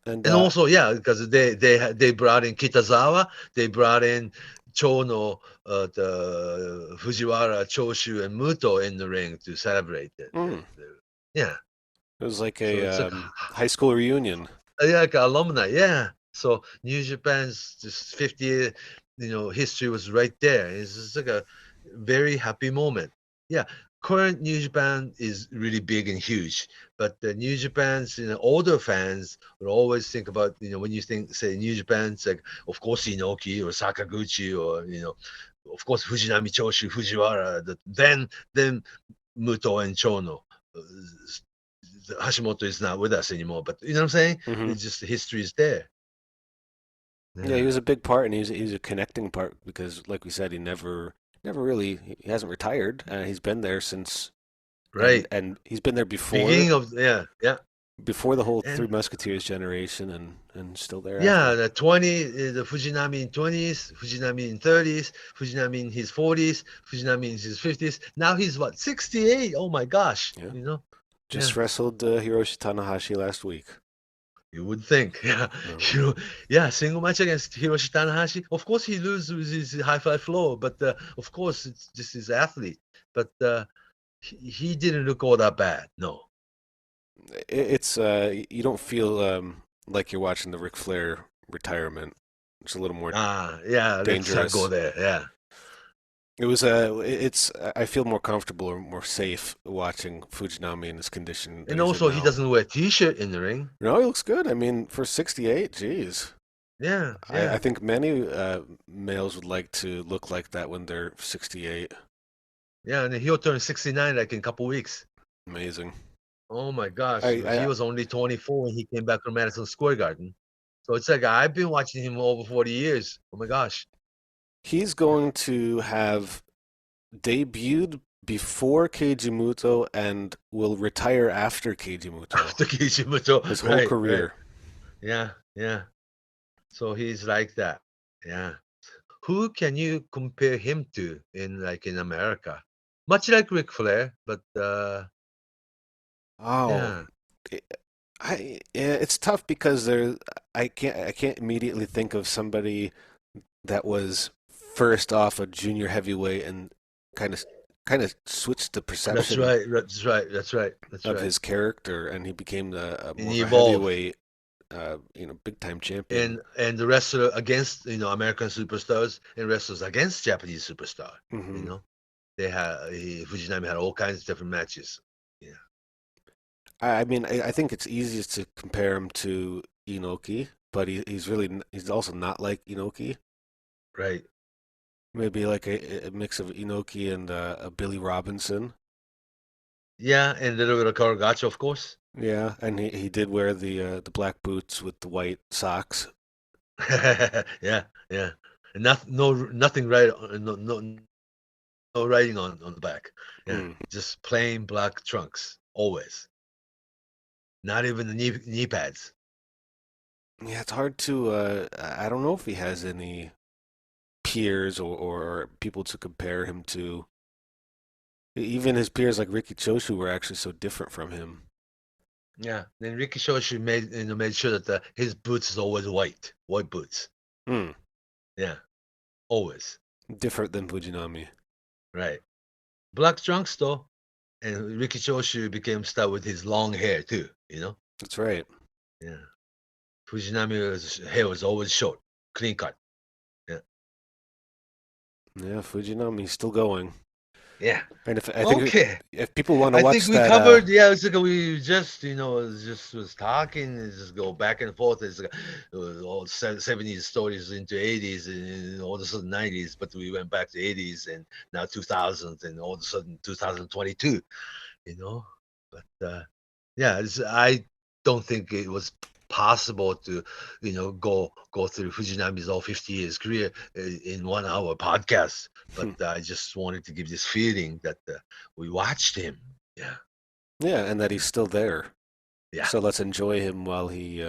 And And also, yeah, because they brought in Kitazawa, they brought in Chono, the Fujiwara, Choshu, and Muto in the ring to celebrate it. Yeah, it was like so it's a like high school reunion. like alumni, yeah. So New Japan's just 50 history was right there. It's just like a very happy moment. Yeah, current New Japan is really big and huge, but the New Japan's older fans would always think about when you say New Japan, it's like of course Inoki or Sakaguchi or of course Fujinami, Choshu, Fujiwara. Then Muto and Chono. Hashimoto is not with us anymore, but you know what I'm saying? It's just the history is there. Yeah, he Yeah. was a big part, and he's a connecting part because, like we said, he never really he hasn't retired. He's been there since, Right. and he's been there before Beginning of yeah. before the whole Three And Musketeers generation, and still there yeah, after. the Fujinami in 20s, Fujinami in 30s, Fujinami in his 40s, Fujinami in his 50s. Now he's what, 68. 68? Oh my gosh, Yeah, Yeah. just wrestled Hiroshi Tanahashi last week. You would think, yeah, No. yeah, single match against Hiroshi Tanahashi. Of course, he loses with his high fly flow, but of course, it's just his athlete. But he didn't look all that bad. No. It's you don't feel like you're watching the Ric Flair retirement. It's a little more Yeah, let's go dangerous. there. Yeah. It was it's I feel more comfortable or more safe watching Fujinami in this condition that And he's in also, he now. doesn't wear t-shirt in the ring. No, he looks good. I mean, for 68, geez. Yeah, I yeah, think many males would like to look like that when they're 68. yeah. And he'll turn 69 like in a couple weeks. Amazing. Oh my gosh, he I was only 24 when he came back from Madison Square Garden. So it's like I've been watching him over 40 years. Oh my gosh. he's going to have debuted before Keiji Muto and will retire after Keiji Muto. After Kishimoto. His whole Right, right. career. Yeah. So he's like that. Yeah. Who can you compare him to in America? Much like Ric Flair, but Oh, yeah. it, yeah, it's tough because I can't immediately think of somebody that was first off a junior heavyweight and kind of kind of switched the That's perception right. That's right. That's right. That's of right. his character, and he became a And more of he a evolved. heavyweight, big time champion. And the wrestler against American superstars and wrestlers against Japanese superstar. You hmm know, Fujinami had all kinds of different matches. Yeah, I mean, I think it's easiest to compare him to Inoki, but he's also not like Inoki. right. Maybe like a mix of Inoki and a Billy Robinson. Yeah, and a little bit of Karagacho, of course. Yeah, and he did wear the black boots with the white socks. Yeah, yeah. And nothing right, no writing on the back. Yeah, Mm. just plain black trunks always. Not even the knee pads. Yeah, it's hard to. I don't know if he has any peers or people to compare him to. Even his peers like Riki Choshu were actually so different from him. Yeah. Then Riki Shoshi made sure that his boots is always white boots. Hmm. Yeah, always. Different than Fujinami. Right. Black trunks though, and Riki Choshu became star with his long hair too. That's right. Yeah. Fujinami's hair was always short, clean cut. Yeah, Fujinami's still going. Yeah. And I think Okay. if people want to I watch think we that, covered. Yeah, it's like we just was talking. Just go back and forth. It's like all 70s stories into 80s and all of a sudden 90s, but we went back to 80s and now 2000s and all of a sudden 2022. But yeah, I don't think it was possible to go through Fujinami's all 50 years career in 1 hour podcast. But I just wanted to give this feeling that we watched him. Yeah. yeah, and that he's still there. Yeah. So let's enjoy him while he's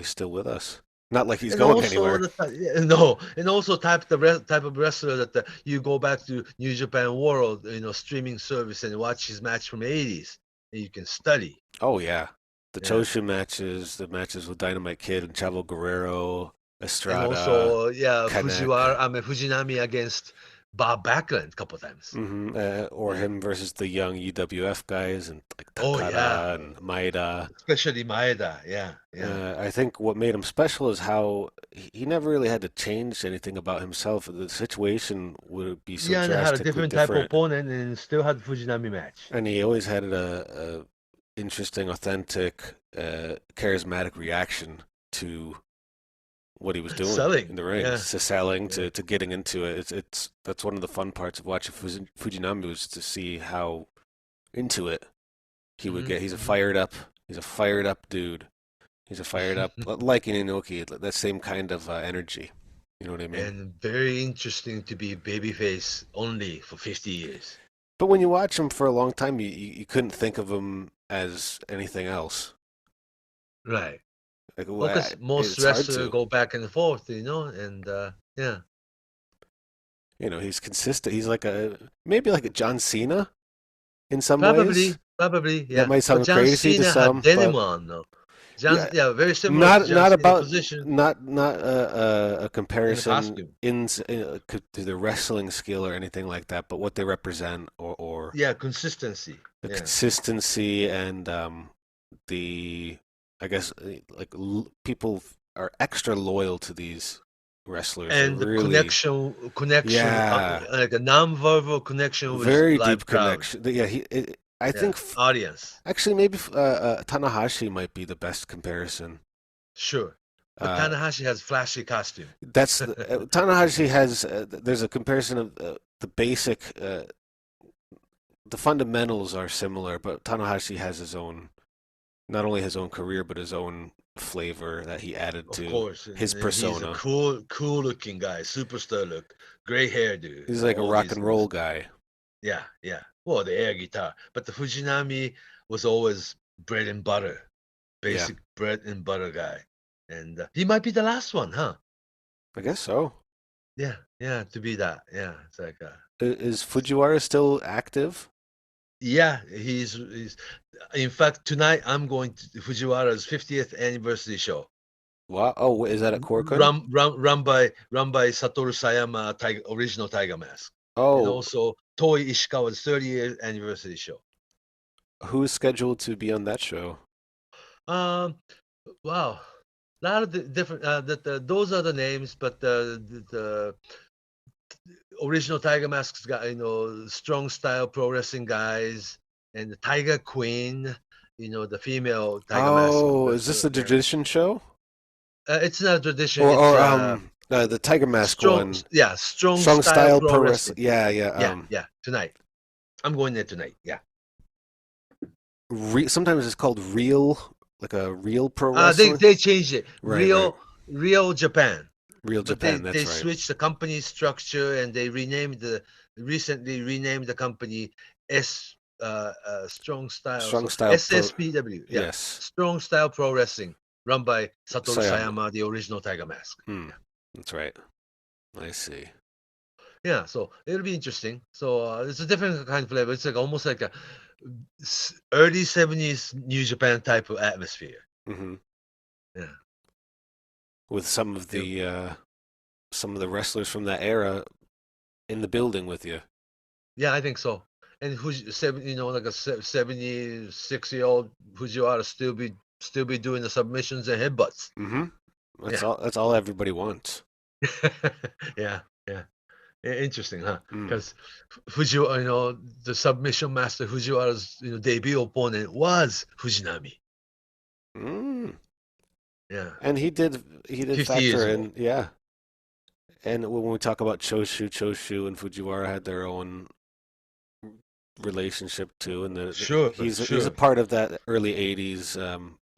still with us. Not like he's And going also anywhere. no, and also type of wrestler that you go back to New Japan World, streaming service and watch his match from '80s, and you can study. Oh yeah, the Yeah. Choshu matches, the matches with Dynamite Kid and Chavo Guerrero, Estrada, And also, Kanek. Fujinami against Bob Backlund a couple times. Or him versus the young UWF guys and like Oh, Takara yeah. and Maeda. Especially Maeda. Yeah. I think what made him special is how he never really had to change anything about himself. The situation would be so Yeah, and had a drastically different type of different. opponent and still had Fujinami match. And he always had a interesting, authentic, charismatic reaction to what he was doing Selling. in the ring, Yeah. to selling, Yeah. to getting into it. That's one of the fun parts of watching Fujinami was to see how into it he would get. He's a fired up dude. He's a fired up, like in Inoki, that same kind of energy. You know what I mean? And very interesting to be babyface only for 50 years. But when you watch him for a long time, you couldn't think of him as anything else. Right. Like, Because most it's hard wrestlers to. go back and forth, and yeah. He's consistent. He's maybe like a John Cena in some ways. Probably, yeah. That might sound But John crazy to Cena some, had denim but on, though. Very similar not to John not Cena's about position not a comparison costume. To the wrestling skill or anything like that, but what they represent or Yeah, consistency. the Yeah. consistency and the I guess people are extra loyal to these wrestlers. And the really, connection, yeah, like a non-verbal connection with very live deep crowd. connection. Yeah, I think audience. actually maybe Tanahashi might be the best comparison. Sure. But Tanahashi has flashy costume. That's Tanahashi has. There's a comparison of the basic. The fundamentals are similar, but Tanahashi has his own, not only his own career, but his own flavor that he added Of to course. his And persona. he's a cool looking guy, superstar look, gray hair dude. He's like a all rock these and things. roll guy. Yeah. Well, the air guitar. But the Fujinami was always bread and butter, basic bread and butter guy. And he might be the last one, huh? I guess so. Yeah, to be that. Yeah, it's like Is Fujiwara still active? yeah, he's in fact tonight I'm going to Fujiwara's 50th anniversary show. Wow. Oh, is that at Corcoran? Run by Satoru Sayama, original Tiger Mask. Oh. And also Toei Ishikawa's 30th anniversary show. Who is scheduled to be on that show? Wow. A lot of the different those are the names, but the original Tiger Masks guy, strong style pro wrestling guys, and the Tiger Queen, the female Tiger Mask. Oh, is this the tradition show? It's not a tradition. Or the Tiger Mask one. Yeah, strong style pro wrestling. Yeah. Tonight. I'm going there tonight. Yeah. Sometimes it's called real, like a real pro wrestling. They changed it. Right. Real Japan. Real Japan. They That's right. switched the company structure and they recently renamed the company Strong Style. SSPW. Yeah. Yes. Strong Style Pro Wrestling, run by Satoru Sayama, the original Tiger Mask. That's right. I see. Yeah, so it'll be interesting. So it's a different kind of flavor. It's like almost like a early 70s New Japan type of atmosphere. Mm-hmm. Yeah. With some of the wrestlers from that era in the building with you. Yeah, I think so. And who's like a 76-year-old Fujiwara still be doing the submissions and headbutts. Mm-hmm. That's all everybody wants. Yeah. Interesting, huh? Mm. Because Fujiwara, the submission master Fujiwara's debut opponent was Fujinami. Mm. Yeah. And he did 50 factor years in, ago. yeah. And when we talk about Choshu and Fujiwara had their own relationship too, and he's a part of that early '80s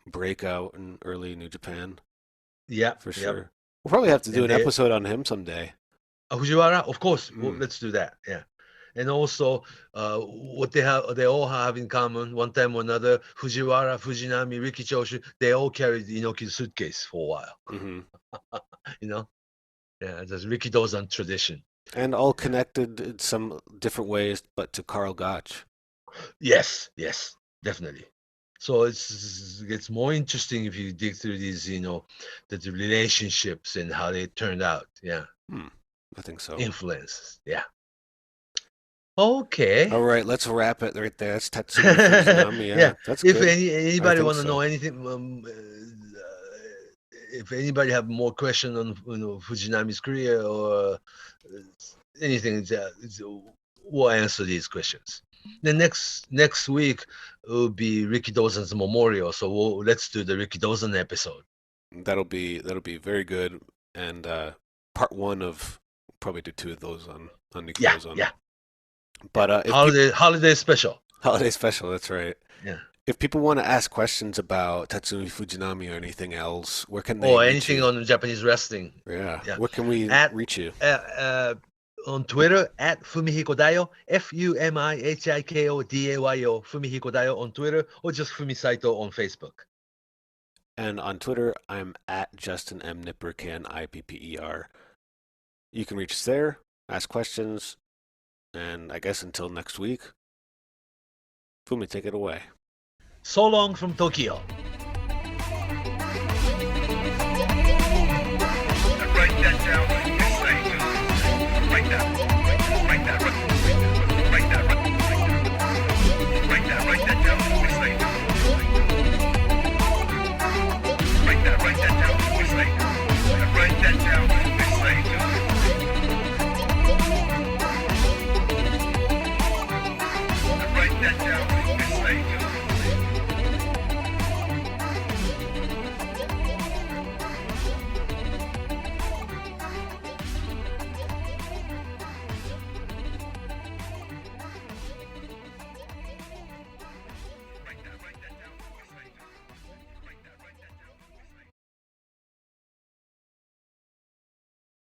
breakout in early New Japan. Yeah, for sure. Yep. We'll probably have to do an episode on him someday. Fujiwara, of course. Well, let's do that. Yeah. And also, what they all have in common, one time or another, Fujiwara, Fujinami, Riki Choshu, they all carried Inoki's suitcase for a while. Mm-hmm. Yeah, there's Riki Dozan tradition. And all connected in some different ways, but to Karl Gotch. Yes, definitely. So it's more interesting if you dig through these, the relationships and how they turned out. Yeah. I think so. Influences. Yeah. Okay. All right, let's wrap it right there. That's Tatsumi Fujinami. Yeah, that's if good. Anybody want to know anything, if anybody have more questions on Fujinami's career or anything, we'll answer these questions. The next week will be Riki Dozan's memorial, so let's do the Riki Dozan episode. That'll be very good, and part one of probably do two of those on Riki Dozan. Yeah. But holiday special. Holiday special. That's right. Yeah. If people want to ask questions about Tatsumi Fujinami or anything else, where can they? Or anything on Japanese wrestling. Yeah. Where can we reach you? On Twitter at Fumihiko Fumihiko Fumihiko Dayo on Twitter, or just Fumi Saito on Facebook. And on Twitter, I'm at Justin M. Knipper, Knipper. You can reach us there, ask questions, and I guess until next week, Fumi, take it away. So long from Tokyo. Write that down. Write that. Write that down. Write that down. Write that down. Write that down. Write that down. Write that down.